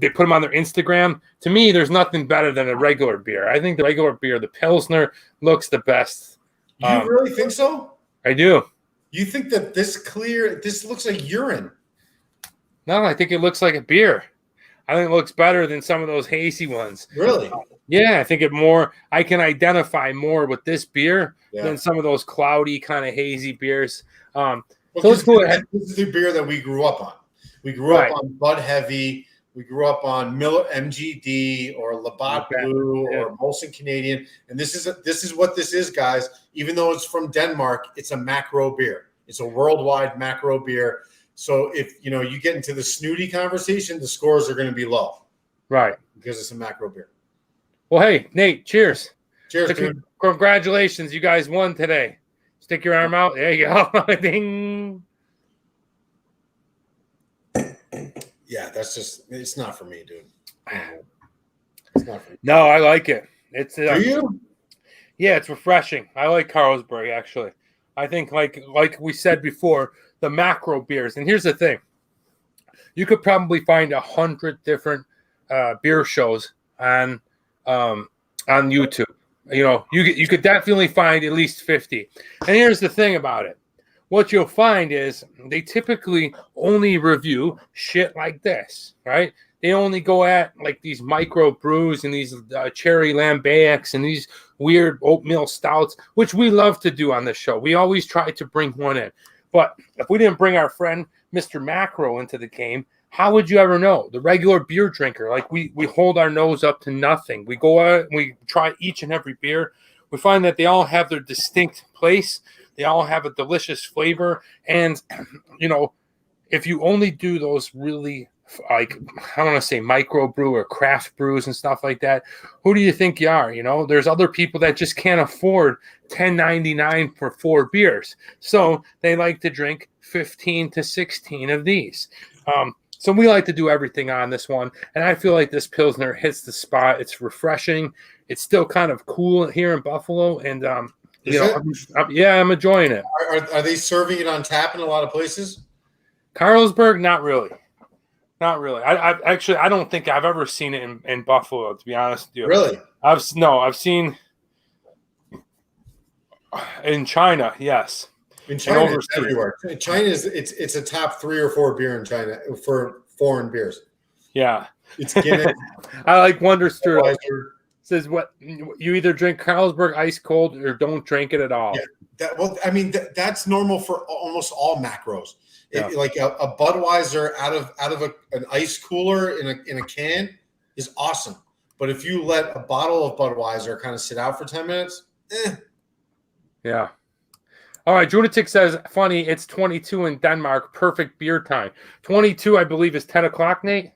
put them on their Instagram. To me, there's nothing better than a regular beer. I think the regular beer, the Pilsner, looks the best. You really think so? I do. You think that this looks like urine? No, I think it looks like a beer. I think it looks better than some of those hazy ones. Really? Yeah, I think I can identify more with this beer than some of those cloudy kind of hazy beers. So let's go ahead. This is the beer that we grew up on. We grew up on Bud Heavy. We grew up on Miller MGD or Labatt Blue or Molson Canadian. And this is what this is, guys. Even though it's from Denmark, it's a macro beer. It's a worldwide macro beer. So if you get into the snooty conversation, the scores are going to be low. Right. Because it's a macro beer. Well, hey, Nate, cheers. Cheers, dude. Congratulations. You guys won today. Stick your arm out. There you go. Ding. Yeah, it's not for me, dude. It's not for me. No, I like it. Do you? Yeah, it's refreshing. I like Carlsberg, actually. I think, like we said before, the macro beers. And here's the thing. You could probably find 100 different beer shows on YouTube. You could definitely find at least 50. And here's the thing about it. What you'll find is they typically only review shit like this, right? They only go at like these micro brews and these cherry lambics and these weird oatmeal stouts, which we love to do on this show. We always try to bring one in. But if we didn't bring our friend Mr. Macro into the game, how would you ever know? The regular beer drinker, like we hold our nose up to nothing. We go out and we try each and every beer. We find that they all have their distinct place. They all have a delicious flavor. And, if you only do those really, like, I want to say micro brew or craft brews and stuff like that, who do you think you are? There's other people that just can't afford $10.99 for 4 beers. So they like to drink 15 to 16 of these. So we like to do everything on this one. And I feel like this Pilsner hits the spot. It's refreshing. It's still kind of cool here in Buffalo. And, I'm enjoying it. Are they serving it on tap in a lot of places? Carlsberg, not really. Not really. I don't think I've ever seen it in Buffalo, to be honest with you. Really? I've seen in China, yes. In China, it's everywhere. In China it's a top 3 or 4 beer in China for foreign beers. Yeah. It's Guinness. I like Wonder Strudel. Says what you either drink Carlsberg ice cold or don't drink it at all. Yeah, that's normal for almost all macros. Yeah. Like a Budweiser out of an ice cooler in a can is awesome. But if you let a bottle of Budweiser kind of sit out for 10 minutes, Yeah. All right, Junatic says, funny, it's 22 in Denmark, perfect beer time. 22, I believe, is 10 o'clock, Nate?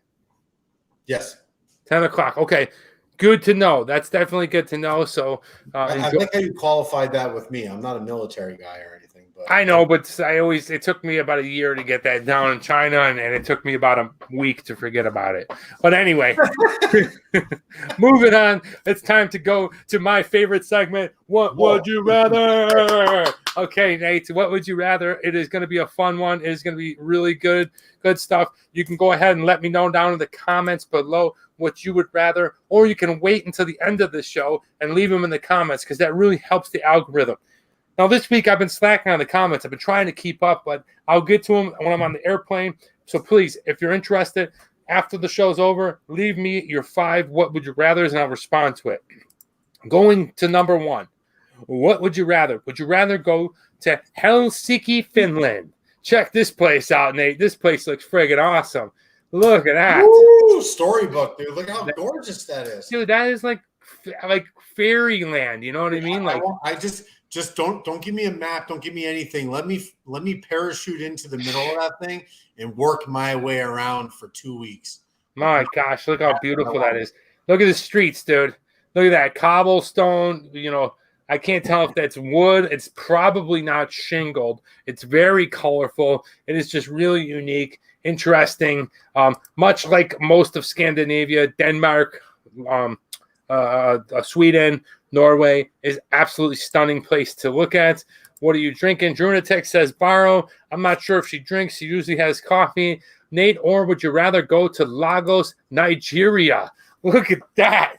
Yes. 10 o'clock. Okay. Good to know. That's definitely good to know. So I like how you qualified that with me. I'm not a military guy or anything. But I know, but it took me about a year to get that down in China, and it took me about a week to forget about it. But anyway, moving on. It's time to go to my favorite segment. What would you rather? Okay, Nate, what would you rather? It is going to be a fun one. It is going to be really good stuff. You can go ahead and let me know down in the comments below what you would rather, or you can wait until the end of the show and leave them in the comments because that really helps the algorithm. Now, this week I've been slacking on the comments. I've been trying to keep up, but I'll get to them when I'm on the airplane. So please, if you're interested, after the show's over, leave me your 5 what would you rathers and I'll respond to it. Going to number 1. What would you rather? Would you rather go to Helsinki, Finland? Check this place out, Nate. This place looks friggin' awesome. Look at that. Woo! Storybook, dude. Look how gorgeous that is. Dude, that is like fairyland. You know what I mean? Like, I just don't give me a map. Don't give me anything. Let me parachute into the middle of that thing and work my way around for 2 weeks. my gosh, look how beautiful that is. Look at the streets, dude. Look at that cobblestone. You know, I can't tell if that's wood. It's probably not shingled. It's very colorful. It is just really unique, interesting. Much like most of Scandinavia, Denmark, Sweden, Norway is absolutely stunning place to look at. What are you drinking? Drunatek says borrow. I'm not sure if she drinks. She usually has coffee. Nate, or would you rather go to Lagos, Nigeria? Look at that.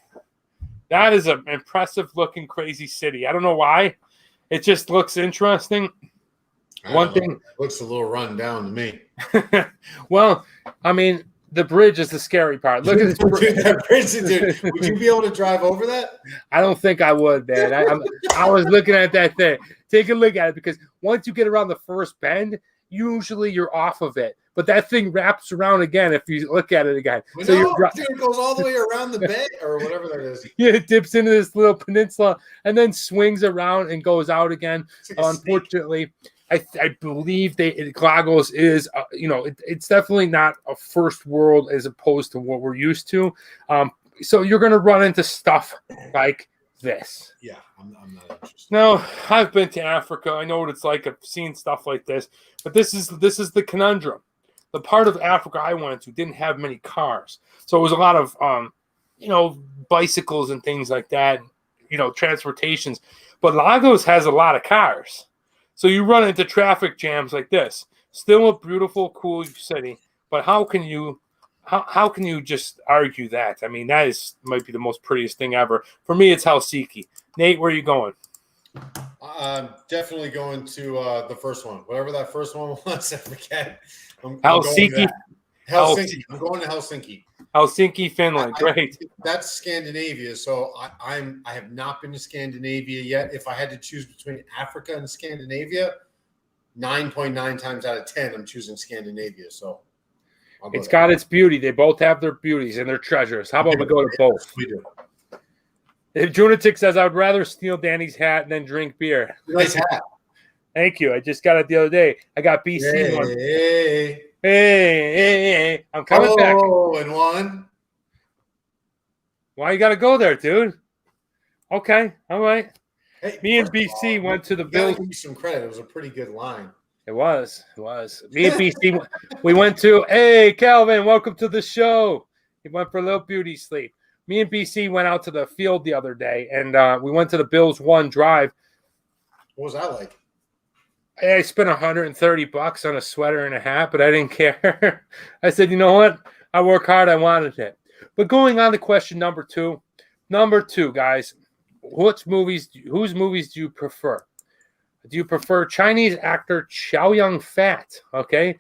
That is an impressive looking crazy city. I don't know why. It just looks interesting. One thing it looks a little run down to me. Well, I mean, the bridge is the scary part. Look at this bridge. That bridge, dude. Would you be able to drive over that? I don't think I would, man. I was looking at that thing. Take a look at it, because once you get around the first bend, usually you're off of it. But that thing wraps around again if you look at it again. Well, so it goes all the way around the bay or whatever that is. Yeah, it dips into this little peninsula and then swings around and goes out again. Like unfortunately, I believe Lagos is, it's definitely not a first world as opposed to what we're used to. So you're going to run into stuff like this. Yeah, I'm not interested. No, I've been to Africa. I know what it's like. I've seen stuff like this. But this is the conundrum. The part of Africa I went to didn't have many cars. So it was a lot of, bicycles and things like that, transportations. But Lagos has a lot of cars. So you run into traffic jams like this. Still a beautiful, cool city. But how can you just argue that? I mean, that might be the most prettiest thing ever. For me, it's Helsinki. Nate, where are you going? I'm definitely going to the first one. Whatever that first one was, I forget. Helsinki. Helsinki. I'm going to Helsinki. Helsinki, Finland. Great. That's Scandinavia. So I have not been to Scandinavia yet. If I had to choose between Africa and Scandinavia, 9.9 times out of 10, I'm choosing Scandinavia. So it's got its beauty. They both have their beauties and their treasures. How about we go to both? We do. If Junatic says, I would rather steal Danny's hat than drink beer. Nice hat. Thank you. I just got it the other day. I got BC one. Hey. I'm coming back. Oh, and one. Why you got to go there, dude? Okay. All right. Hey, me and BC went to the Bills. Give you some credit. It was a pretty good line. It was. Me and BC, we went to, hey, Calvin, welcome to the show. He went for a little beauty sleep. Me and BC went out to the field the other day, and we went to the Bills 1 drive. What was that like? I spent $130 on a sweater and a hat, but I didn't care. I said, you know what? I work hard. I wanted it. But going on to question number 2. Number 2, guys, whose movies do you prefer? Do you prefer Chinese actor Chow Yun-fat? Okay,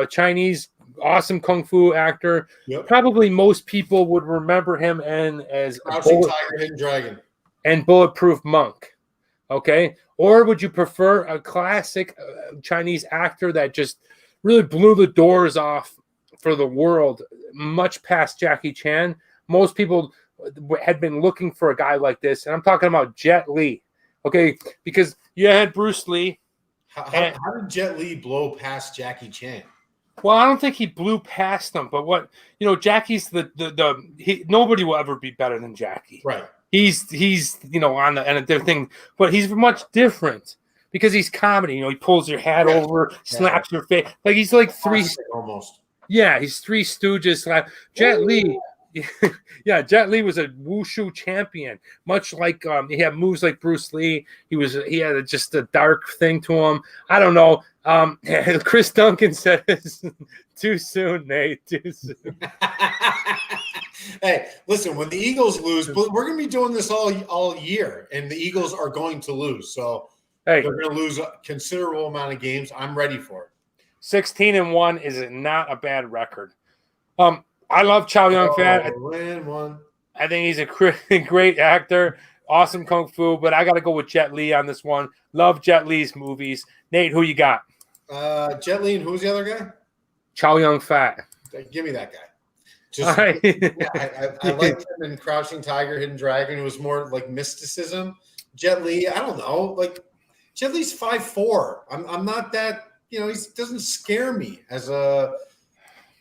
Chinese awesome kung fu actor. Yep. Probably most people would remember him as Crouching Tiger, Hidden Dragon and Bulletproof Monk. Okay, or would you prefer a classic Chinese actor that just really blew the doors off for the world, much past Jackie Chan? Most people had been looking for a guy like this, and I'm talking about Jet Li. Okay, because you had Bruce Lee. How did Jet Li blow past Jackie Chan? Well, I don't think he blew past him, but Jackie's nobody will ever be better than Jackie. Right. He's on the different thing, but he's much different because he's comedy. He pulls your hat over, slaps your face, like he's like three almost. Yeah, he's Three Stooges. Jet Li. Yeah, Jet Li was a wushu champion. Much like he had moves like Bruce Lee. He had just a dark thing to him. I don't know. Chris Duncan says, "Too soon, Nate. Too soon." Hey, listen. When the Eagles lose, but we're going to be doing this all year, and the Eagles are going to lose. So they're going to lose a considerable amount of games. I'm ready for it. 16-1 is not a bad record. I love Chow Yun-fat. I think he's a great actor. Awesome kung fu, but I got to go with Jet Li on this one. Love Jet Li's movies. Nate, who you got? Jet Li, and who's the other guy? Chow Yun-fat. Give me that guy. Just Right. I liked him in Crouching Tiger, Hidden Dragon. It was more like mysticism. Jet Li, I don't know. Like Jet Li's 5'4". I'm not that, he doesn't scare me as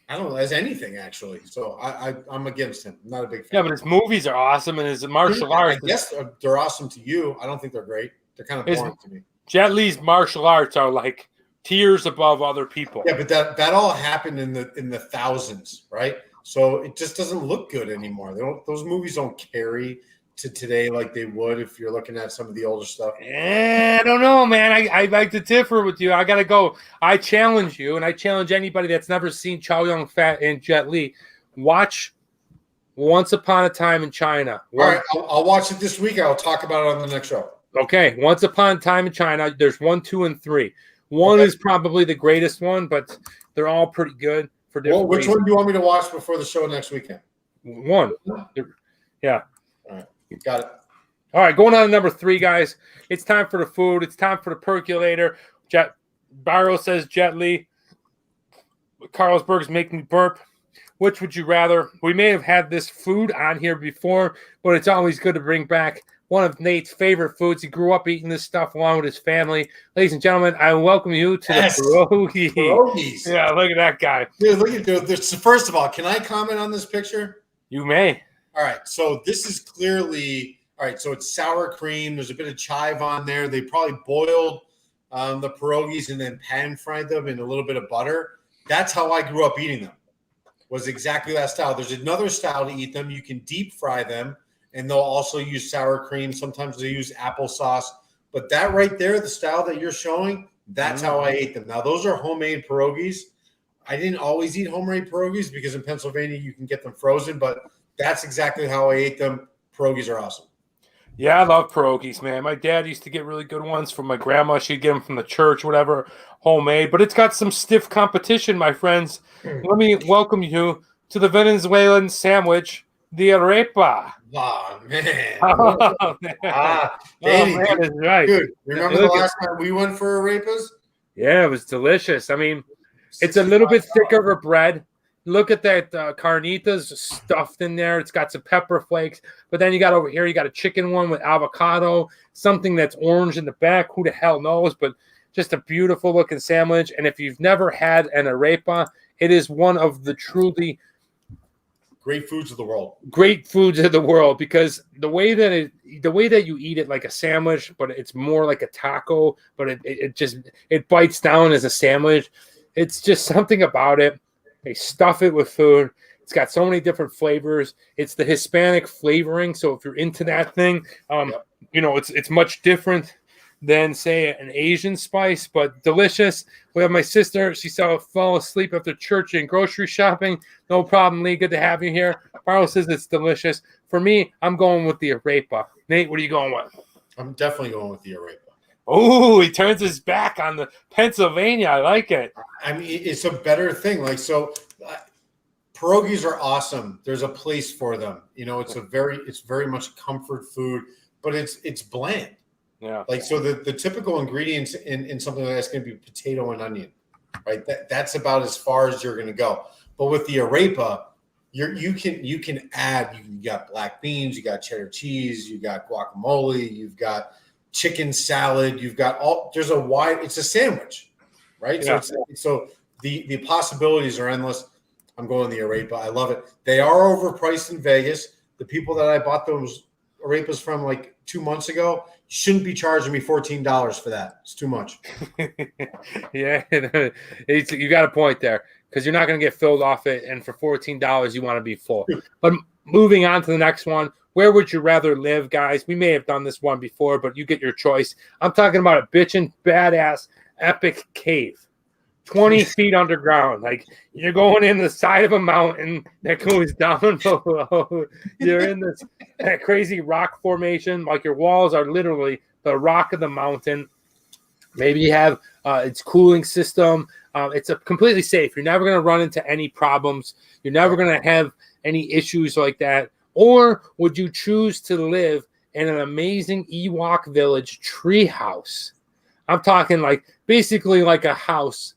as anything actually. So I'm against him. I'm not a big fan. Yeah, but his movies are awesome, and his martial arts. I guess they're awesome to you. I don't think they're great. They're kind of boring to me. Jet Li's martial arts are like tiers above other people. Yeah, but that all happened in the thousands, right? So it just doesn't look good anymore. Those movies don't carry to today like they would if you're looking at some of the older stuff. I don't know, man. I like to differ with you. I gotta go. I challenge you, and I challenge anybody that's never seen Chow Yun-fat and Jet Li. Watch Once Upon a Time in China. All right, I'll watch it this week. I'll talk about it on the next show. Okay, Once Upon a Time in China. There's 1, 2, and 3. One is probably the greatest one, but they're all pretty good for different which reasons. one do you want me to watch before the show next weekend? 1. Yeah. All right. Got it. All right, going on to number 3, guys. It's time for the food. It's time for the percolator. Barrow says Jet Li. Carlsberg's making me burp. Which would you rather? We may have had this food on here before, but it's always good to bring back one of Nate's favorite foods. He grew up eating this stuff along with his family. Ladies and gentlemen, I welcome you to the pierogi. Pierogies. Yeah, look at that guy. Dude, look at this. First of all, can I comment on this picture? You may. All right. So this is clearly all right. So it's sour cream. There's a bit of chive on there. They probably boiled the pierogies and then pan fried them in a little bit of butter. That's how I grew up eating them. Was exactly that style. There's another style to eat them. You can deep fry them. And they'll also use sour cream. Sometimes they use applesauce. But that right there, the style that you're showing, that's how I ate them. Now, those are homemade pierogies. I didn't always eat homemade pierogies because in Pennsylvania, you can get them frozen. But that's exactly how I ate them. Pierogies are awesome. Yeah, I love pierogies, man. My dad used to get really good ones from my grandma. She'd get them from the church, whatever, homemade. But it's got some stiff competition, my friends. Let me welcome you to the Venezuelan sandwich, the arepa. Oh, man. Oh, man. Danny, that's right. Dude, remember the last time we went for arepas? Yeah, it was delicious. I mean, it's a little bit thicker of bread. Look at that carnitas stuffed in there. It's got some pepper flakes. But then you got over here, you got a chicken one with avocado, something that's orange in the back. Who the hell knows? But just a beautiful looking sandwich. And if you've never had an arepa, it is one of the truly great foods of the world. Great foods of the world, because the way that you eat it like a sandwich, but it's more like a taco, but it bites down as a sandwich. It's just something about it. They stuff it with food. It's got so many different flavors. It's the Hispanic flavoring. So if you're into that thing, it's much different than, say, an Asian spice, but delicious. We have my sister. She fell asleep after church and grocery shopping. No problem, Lee. Good to have you here. Barlow says it's delicious. For me, I'm going with the arepa. Nate, what are you going with? I'm definitely going with the arepa. Oh, he turns his back on the Pennsylvania. I like it. I mean, it's a better thing. Pierogies are awesome. There's a place for them. It's very much comfort food, but it's bland. Yeah. So the typical ingredients in something like that's going to be potato and onion, right? That's about as far as you're going to go. But with the arepa, you can add. You got black beans, you got cheddar cheese, you got guacamole, you've got chicken salad, you've got it's a sandwich, right? Yeah. So the possibilities are endless. I'm going the arepa. I love it. They are overpriced in Vegas. The people that I bought those arepas from like 2 months ago shouldn't be charging me $14 for that. It's too much. Yeah, you got a point there, because you're not going to get filled off it, and for $14 you want to be full. But moving on to the next one, where would you rather live, guys? We may have done this one before, but you get your choice. I'm talking about a bitchin' badass epic cave, 20 feet underground. Like, you're going in the side of a mountain that goes down below. You're in this crazy rock formation. Like, your walls are literally the rock of the mountain. Maybe you have its cooling system. It's completely safe. You're never going to run into any problems. You're never going to have any issues like that. Or would you choose to live in an amazing Ewok Village tree house. I'm talking like basically like a house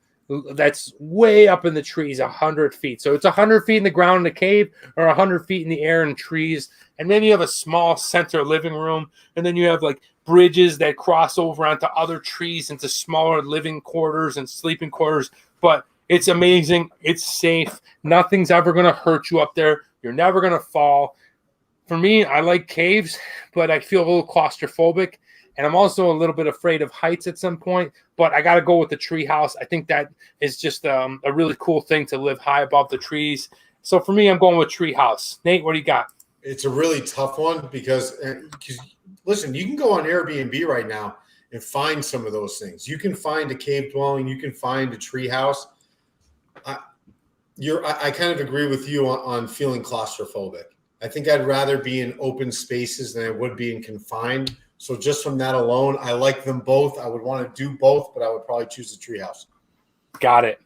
that's way up in the trees, 100 feet. So it's 100 feet in the ground in the cave or 100 feet in the air in trees. And then you have a small center living room. And then you have like bridges that cross over onto other trees into smaller living quarters and sleeping quarters. But it's amazing. It's safe. Nothing's ever going to hurt you up there. You're never going to fall. For me, I like caves, but I feel a little claustrophobic. And I'm also a little bit afraid of heights at some point, but I got to go with the tree house. I think that is just a really cool thing to live high above the trees. So for me, I'm going with tree house. Nate, what do you got? It's a really tough one because listen, you can go on Airbnb right now and find some of those things. You can find a cave dwelling. You can find a tree house. I kind of agree with you on feeling claustrophobic. I think I'd rather be in open spaces than I would be in confined. So just from that alone, I like them both. I would want to do both, but I would probably choose the treehouse. Got it.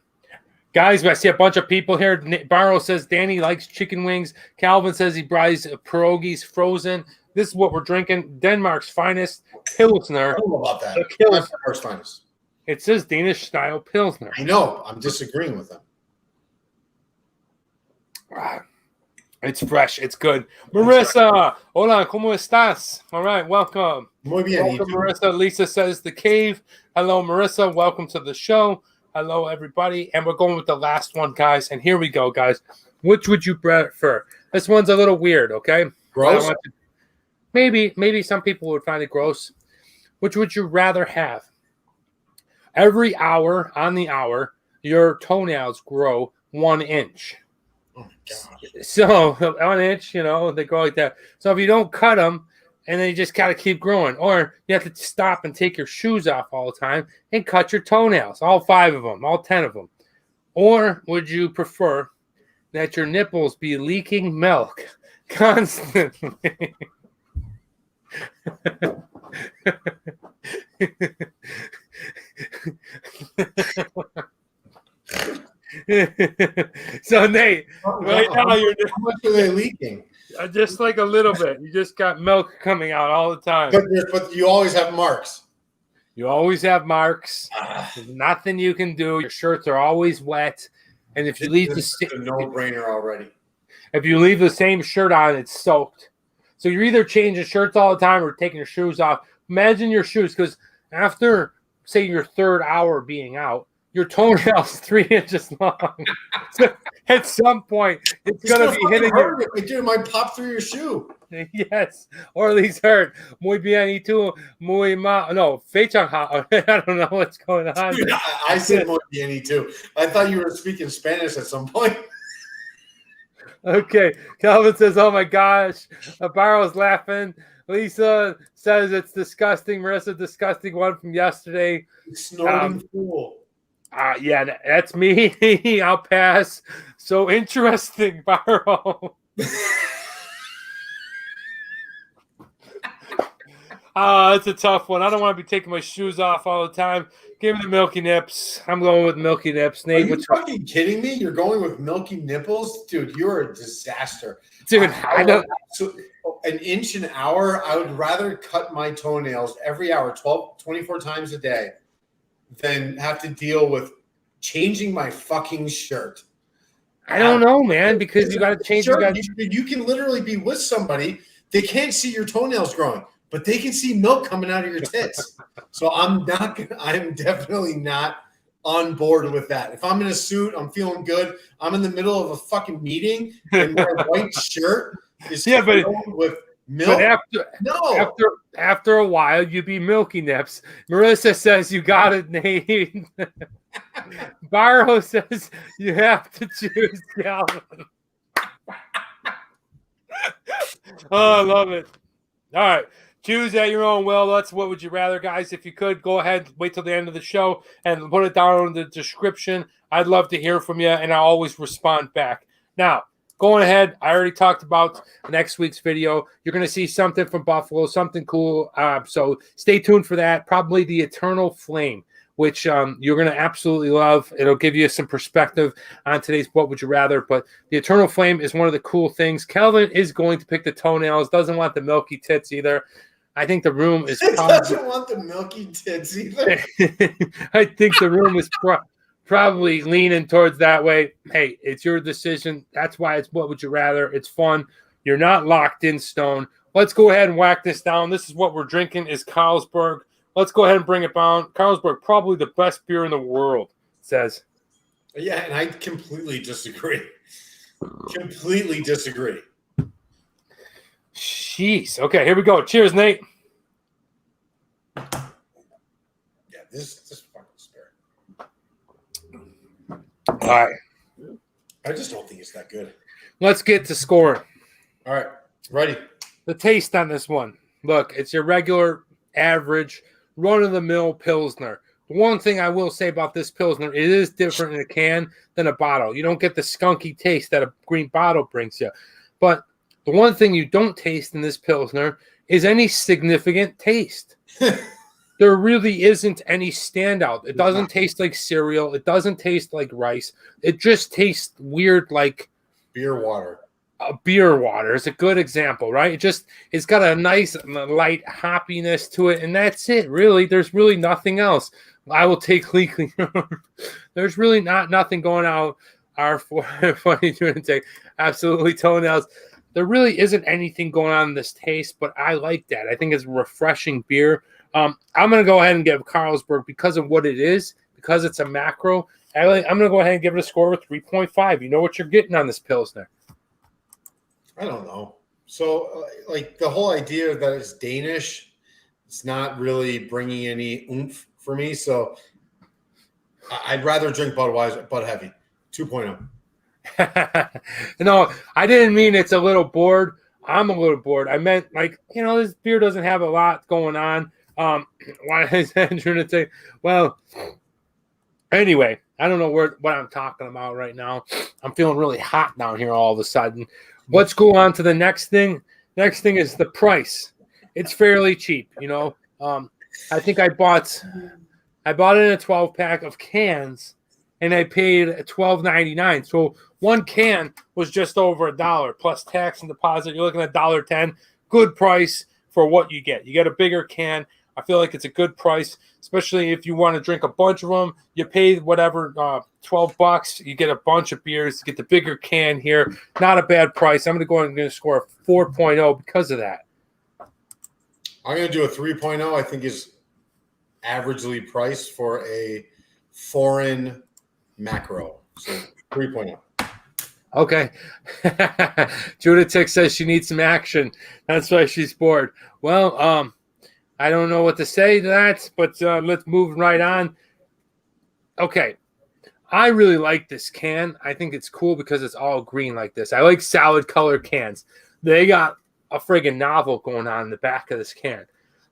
Guys, I see a bunch of people here. Barrow says Danny likes chicken wings. Calvin says he buys pierogies frozen. This is what we're drinking. Denmark's finest Pilsner. I don't know about that. That's Denmark's finest. It says Danish-style Pilsner. I know. I'm disagreeing with them. It's fresh. It's good. Marissa, hola, ¿cómo estás? All right, welcome. Muy bien. Welcome, Marissa. Lisa says the cave. Hello, Marissa. Welcome to the show. Hello, everybody. And we're going with the last one, guys. And here we go, guys. Which would you prefer? This one's a little weird, okay? Gross? Maybe some people would find it gross. Which would you rather have? Every hour, on the hour, your toenails grow 1 inch. Oh my gosh. So 1 inch, they grow like that. So if you don't cut them, and then you just gotta keep growing, or you have to stop and take your shoes off all the time and cut your toenails, all 5 of them, all 10 of them. Or would you prefer that your nipples be leaking milk constantly? So Nate, right now you're how much are they leaking? Just like a little bit. You just got milk coming out all the time. But you always have marks. You always have marks. There's nothing you can do. Your shirts are always wet, and if you leave It's a no-brainer already. If you leave the same shirt on, it's soaked. So you're either changing shirts all the time or taking your shoes off. Imagine your shoes, because after, say, your 3rd hour being out, your toenail's 3 inches long. So at some point, it's going to be hitting you. It might pop through your shoe. Yes, or at least hurt. Muy bien, y tú, muy mal. No, fechang hao. I don't know what's going on. Dude, I said muy bien, y too. I thought you were speaking Spanish at some point. Okay, Calvin says, "Oh my gosh," Barrow's laughing. Lisa says it's disgusting. Marissa, disgusting one from yesterday. Snorting fool. Yeah, that's me. I'll pass. So interesting, Barrow. That's a tough one. I don't want to be taking my shoes off all the time. Give me the milky nips. I'm going with milky nips. Nate, are you fucking kidding me? You're going with milky nipples? Dude, you're a disaster. Dude, I know. So, an inch an hour, I would rather cut my toenails every hour, 24 times a day, than have to deal with changing my fucking shirt. I don't know, man, because you got to change. You can literally be with somebody. They can't see your toenails growing, but they can see milk coming out of your tits. So I'm definitely not on board with that. If I'm in a suit, I'm feeling good. I'm in the middle of a fucking meeting and my white shirt is with milk. But after a while, you be milky nips. Marissa says you got it, Nate. Barrow says you have to choose Calvin. Oh, I love it. All right. Choose at your own will. What would you rather, guys? If you could, go ahead, wait till the end of the show and put it down in the description. I'd love to hear from you, and I'll always respond back. Now, going ahead, I already talked about next week's video. You're going to see something from Buffalo, something cool. So stay tuned for that. Probably the Eternal Flame. which you're going to absolutely love. It'll give you some perspective on today's What Would You Rather. But the Eternal Flame is one of the cool things. Kelvin is going to pick the toenails, doesn't want the milky tits either. I think the room is doesn't want the milky tits either. I think the room is probably leaning towards that way. Hey, it's your decision. That's why it's What Would You Rather. It's fun. You're not locked in stone. Let's go ahead and whack this down. This is what we're drinking is Carlsberg. Let's go ahead and bring it down. Carlsberg, probably the best beer in the world, says. Yeah, and I completely disagree. Completely disagree. Jeez. Okay, here we go. Cheers, Nate. Yeah, this fucking spirit. All right. I just don't think it's that good. Let's get to scoring. All right, ready. The taste on this one. Look, it's your regular, average, run-of-the-mill Pilsner. The one thing I will say about this Pilsner, it is different in a can than a bottle. You don't get the skunky taste that a green bottle brings you. But the one thing you don't taste in this Pilsner is any significant taste. There really isn't any standout. It doesn't taste like cereal. It doesn't taste like rice. It just tastes weird like beer water. Beer water is a good example, right? It's got a nice light hoppiness to it, and that's it, really. There's really nothing else. I will take leaking. There's really nothing going out our 42 and take absolutely toenails. There really isn't anything going on in this taste, but I like that. I think it's a refreshing beer. I'm going to go ahead and give Carlsberg, because of what it is, because it's a macro, I'm going to go ahead and give it a score of 3.5. You know what you're getting on this Pilsner. I don't know. So, like, the whole idea that it's Danish, it's not really bringing any oomph for me. So, I'd rather drink Budweiser, Bud Heavy, 2.0. No, I didn't mean it's a little bored. I'm a little bored. I meant, like, this beer doesn't have a lot going on. Why is Andrew to say, well, anyway, I don't know what I'm talking about right now. I'm feeling really hot down here all of a sudden. Let's go on to the next thing. Next thing is the price. It's fairly cheap, I think I bought it in a 12-pack of cans, and I paid $12.99. So one can was just over $1 plus tax and deposit. You're looking at $1.10. Good price for what you get. You get a bigger can. I feel like it's a good price, especially if you want to drink a bunch of them. You pay whatever, $12. You get a bunch of beers. You get the bigger can here. Not a bad price. I'm going to go ahead and score a 4.0 because of that. I'm going to do a 3.0. I think is averagely priced for a foreign macro. So 3.0. Okay. Judith Tick says she needs some action. That's why she's bored. Well, I don't know what to say to that, but let's move right on. Okay. I really like this can. I think it's cool because it's all green like this. I like salad color cans. They got a friggin' novel going on in the back of this can.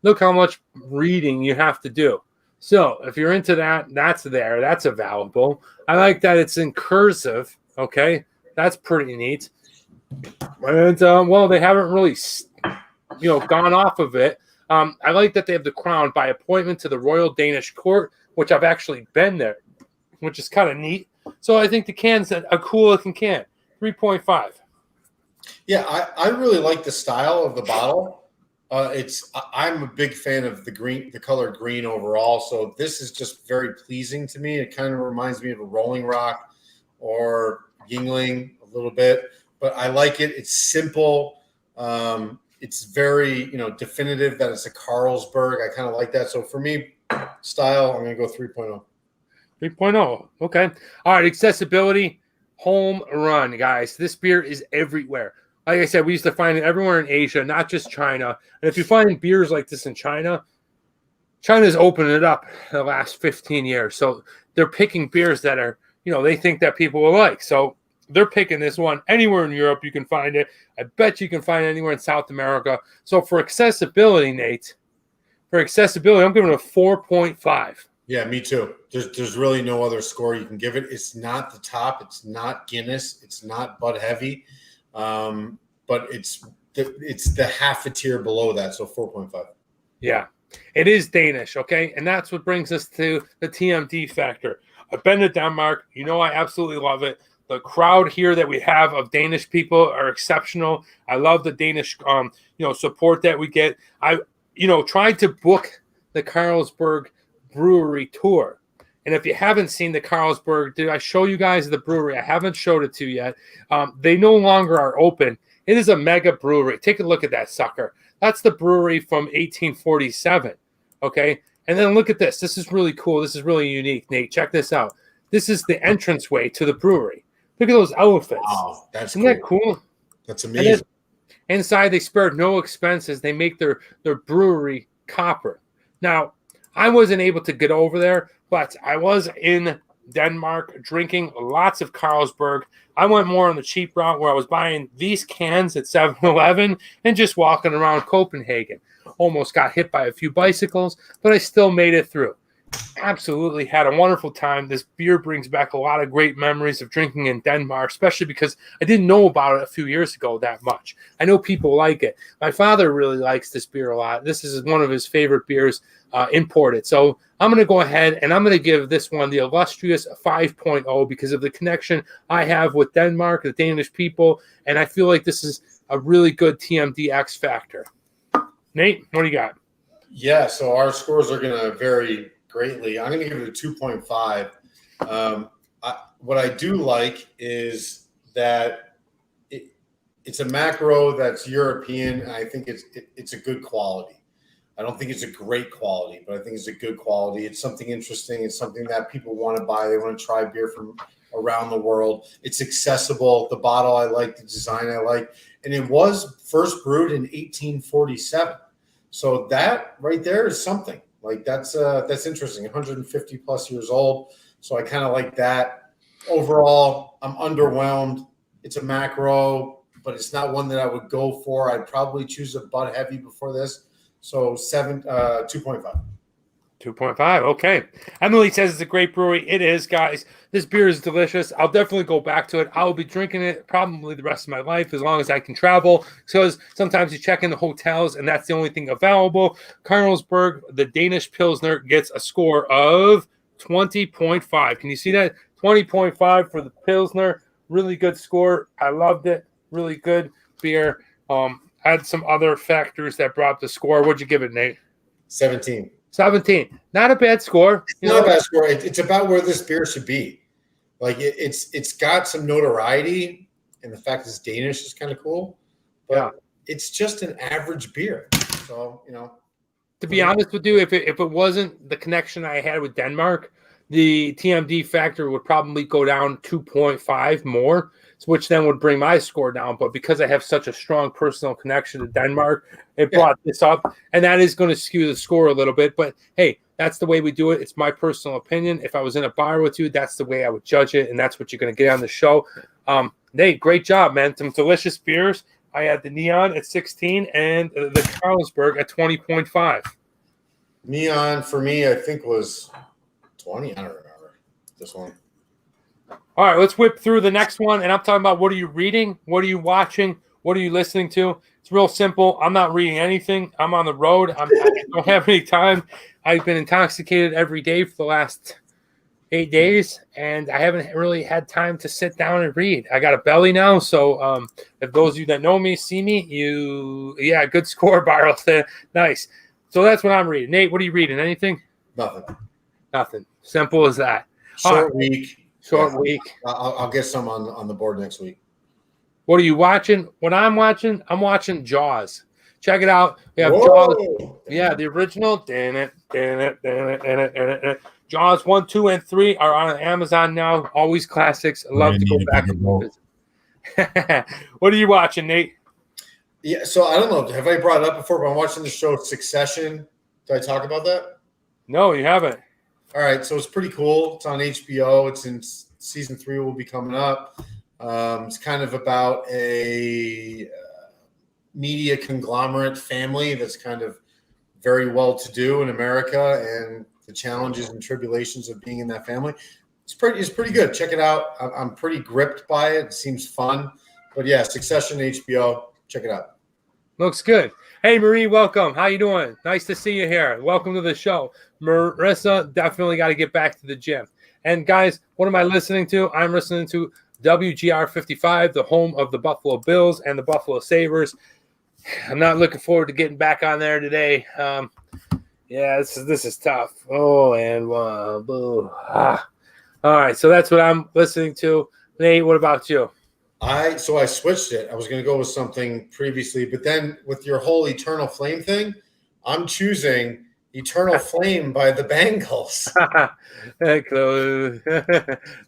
Look how much reading you have to do. So if you're into that, that's there. That's available. I like that it's in cursive. Okay. That's pretty neat. And, they haven't really, gone off of it. I like that they have the crown by appointment to the Royal Danish Court, which I've actually been there, which is kind of neat. So I think the can's a cool looking can. 3.5. Yeah, I really like the style of the bottle. I'm a big fan of the color green overall. So this is just very pleasing to me. It kind of reminds me of a Rolling Rock or Yingling a little bit, but I like it. It's simple. It's very, definitive that it's a Carlsberg. I kind of like that. So for me, style, I'm going to go 3.0. 3.0. Okay. All right. Accessibility, home run, guys. This beer is everywhere. Like I said, we used to find it everywhere in Asia, not just China. And if you find beers like this in China, China's opened it up the last 15 years. So they're picking beers that are, they think that people will like. So they're picking this one. Anywhere in Europe, you can find it. I bet you can find it anywhere in South America. So for accessibility, Nate, I'm giving it a 4.5. Yeah, me too. There's really no other score you can give it. It's not the top. It's not Guinness. It's not Bud Heavy. But it's the half a tier below that. So 4.5. Yeah. It is Danish, okay? And that's what brings us to the TMD factor. I've been to Denmark. You know I absolutely love it. The crowd here that we have of Danish people are exceptional. I love the Danish, support that we get. I, tried to book the Carlsberg Brewery tour. And if you haven't seen the Carlsberg, did I show you guys the brewery? I haven't showed it to you yet. They no longer are open. It is a mega brewery. Take a look at that sucker. That's the brewery from 1847, okay? And then look at this. This is really cool. This is really unique, Nate. Check this out. This is the entranceway to the brewery. Look at those elephants. Wow, Isn't that cool? That's amazing. Inside, they spared no expenses. They make their brewery copper. Now, I wasn't able to get over there, but I was in Denmark drinking lots of Carlsberg. I went more on the cheap route where I was buying these cans at 7-Eleven and just walking around Copenhagen. Almost got hit by a few bicycles, but I still made it through. Absolutely had a wonderful time. This beer brings back a lot of great memories of drinking in Denmark, especially because I didn't know about it a few years ago that much. I know people like it. My father really likes this beer a lot. This is one of his favorite beers imported. So I'm going to go ahead and I'm going to give this one the illustrious 5.0 because of the connection I have with Denmark, the Danish people, and I feel like this is a really good TMD X factor. Nate, what do you got? Yeah, so our scores are going to vary greatly. I'm going to give it a 2.5. What I do like is that it's a macro that's European, and I think it's a good quality. I don't think it's a great quality, but I think it's a good quality. It's something interesting. It's something that people want to buy. They want to try beer from around the world. It's accessible. The bottle I like, the design I like, and it was first brewed in 1847. So that right there is something. Like that's interesting. 150 plus years old. So I kind of like that. Overall, I'm underwhelmed. It's a macro, but it's not one that I would go for. I'd probably choose a Bud Heavy before this. So 2.5. 2.5. Okay. Emily says it's a great brewery. It is, guys. This beer is delicious. I'll definitely go back to it. I'll be drinking it probably the rest of my life as long as I can travel. Because sometimes you check in the hotels and that's the only thing available. Carlsberg, the Danish Pilsner, gets a score of 20.5. Can you see that? 20.5 for the Pilsner. Really good score. I loved it. Really good beer. Had some other factors that brought the score. What'd you give it, Nate? 17. 17. Not a bad score. It's not a bad score. It's about where this beer should be. Like it's got some notoriety, and the fact it's Danish is kind of cool. But it's just an average beer. So, To be honest with you, if it wasn't the connection I had with Denmark, the TMD factor would probably go down 2.5 more, which then would bring my score down. But because I have such a strong personal connection to Denmark, it brought this up. And that is going to skew the score a little bit. But, hey, that's the way we do it. It's my personal opinion. If I was in a bar with you, that's the way I would judge it. And that's what you're going to get on the show. Nate, great job, man. Some delicious beers. I had the Neon at 16 and the Carlsberg at 20.5. Neon, for me, I think was 20. I don't remember this one. All right, let's whip through the next one. And I'm talking about what are you reading? What are you watching? What are you listening to? It's real simple. I'm not reading anything. I'm on the road. I don't have any time. I've been intoxicated every day for the last 8 days, and I haven't really had time to sit down and read. I got a belly now, so if those of you that know me, see me, good score, Barrel. Nice. So that's what I'm reading. Nate, what are you reading? Anything? Nothing. Simple as that. Short week. Week. I'll get some on the board next week. What are you watching? What I'm watching Jaws. Check it out. We have Jaws. Yeah, the original. Jaws 1, 2, and 3 are on Amazon now. Always classics. I love to go back and visit. What are you watching, Nate? Yeah, so I don't know. Have I brought it up before? But I'm watching the show Succession. Did I talk about that? No, you haven't. All right, so it's pretty cool. It's on HBO. It's in season 3 will be coming up. It's kind of about a media conglomerate family that's kind of very well-to-do in America and the challenges and tribulations of being in that family. It's pretty good. Check it out. I'm pretty gripped by it. It seems fun. But yeah, Succession HBO. Check it out. Looks good. Hey, Marie, welcome. How you doing? Nice to see you here. Welcome to the show. Marissa, definitely got to get back to the gym. And guys, what am I listening to? I'm listening to WGR 55, the home of the Buffalo Bills and the Buffalo Sabres. I'm not looking forward to getting back on there today. This is tough. Oh, and boo. All right, so that's what I'm listening to. Nate, what about you? I switched it. I was going to go with something previously, but then with your whole Eternal Flame thing, I'm choosing Eternal Flame by the Bengals.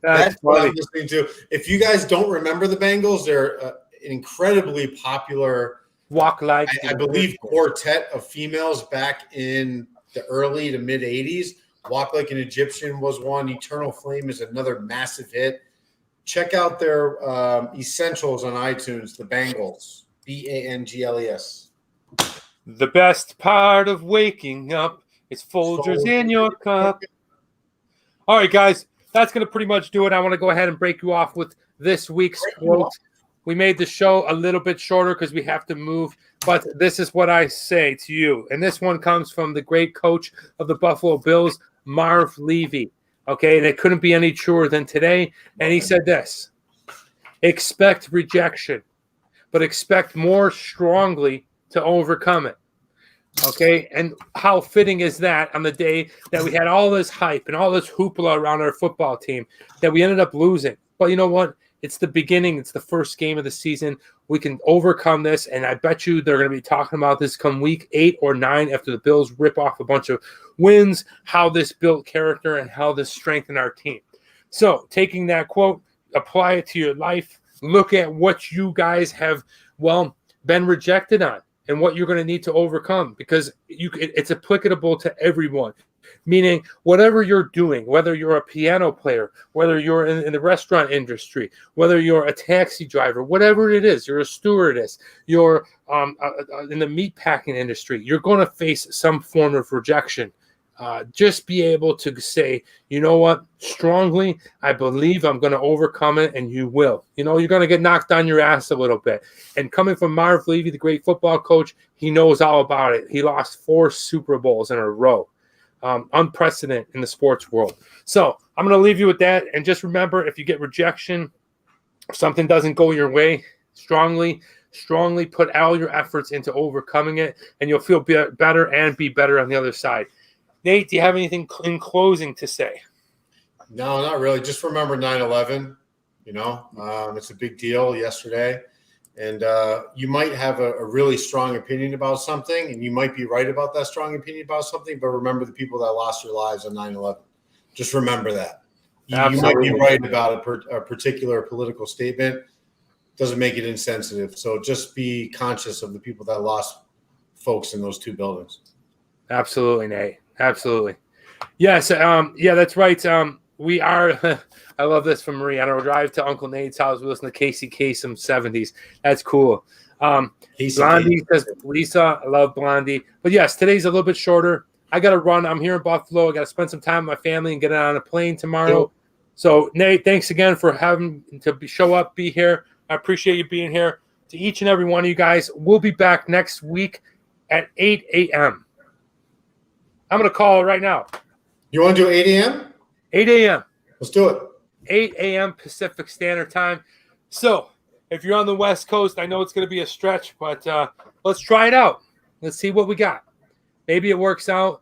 That's what I'm listening to. If you guys don't remember the Bengals, they're an incredibly popular I believe quartet of females back in the early to mid 80s. Walk Like an Egyptian was one. Eternal Flame is another massive hit. Check out their essentials on iTunes, the Bangles, Bangles. The best part of waking up is Folgers in your cup. All right, guys, that's going to pretty much do it. I want to go ahead and break you off with this week's quote. We made the show a little bit shorter because we have to move, but this is what I say to you. And this one comes from the great coach of the Buffalo Bills, Marv Levy. Okay, and it couldn't be any truer than today. And he said this: expect rejection, but expect more strongly to overcome it. Okay, and how fitting is that on the day that we had all this hype and all this hoopla around our football team that we ended up losing? But you know what? It's the beginning. It's the first game of the season. We can overcome this, and I bet you they're going to be talking about this come week 8 or 9 after the Bills rip off a bunch of wins, how this built character and how this strengthened our team. So taking that quote, apply it to your life. Look at what you guys have, been rejected on and what you're going to need to overcome, because it's applicable to everyone. Meaning, whatever you're doing, whether you're a piano player, whether you're in the restaurant industry, whether you're a taxi driver, whatever it is, you're a stewardess, you're in the meat packing industry, you're going to face some form of rejection. Just be able to say, you know what, strongly, I believe I'm going to overcome it, and you will. You know, you're going to get knocked on your ass a little bit. And coming from Marv Levy, the great football coach, he knows all about it. He lost 4 Super Bowls in a row. Unprecedented in the sports world. So I'm going to leave you with that. And just remember, if you get rejection, if something doesn't go your way, strongly put all your efforts into overcoming it, and you'll feel better and be better on the other side. Nate, do you have anything in closing to say? No, not really. Just remember 9/11. You know, it's a big deal yesterday. And you might have a really strong opinion about something, and you might be right about that strong opinion about something, but remember the people that lost their lives on 9/11. Just remember that. You might be right about a particular political statement. Doesn't make it insensitive. So just be conscious of the people that lost folks in those 2 buildings. Absolutely, Nate. Absolutely. Yes, that's right. We are – I love this from Marie. On our drive to Uncle Nate's house, we listen to Casey Kasem 70s. That's cool. Blondie says, Lisa, I love Blondie. But, yes, today's a little bit shorter. I got to run. I'm here in Buffalo. I got to spend some time with my family and get on a plane tomorrow. Cool. So, Nate, thanks again for having to show up, be here. I appreciate you being here. To each and every one of you guys, we'll be back next week at 8 a.m. I'm going to call it right now. You want to do 8 a.m.? 8 a.m. Let's do it. 8 a.m. Pacific Standard Time. So if you're on the West Coast, I know it's going to be a stretch, but let's try it out. Let's see what we got. Maybe it works out.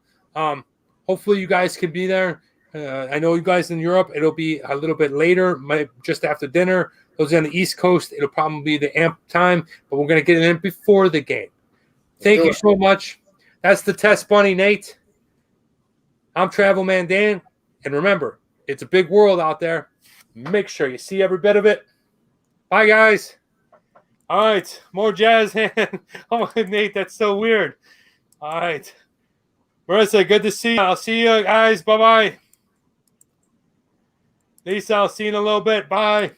Hopefully you guys can be there. I know you guys in Europe, it'll be a little bit later, just after dinner. Those on the East Coast, it'll probably be the amp time, but we're going to get it in before the game. Thank you so much. That's the Test Bunny, Nate. I'm Travel Man Dan. And remember, it's a big world out there. Make sure you see every bit of it. Bye, guys. All right. More jazz hand. Oh, Nate, that's so weird. All right. Marissa, good to see you. I'll see you guys. Bye-bye. Lisa, I'll see you in a little bit. Bye.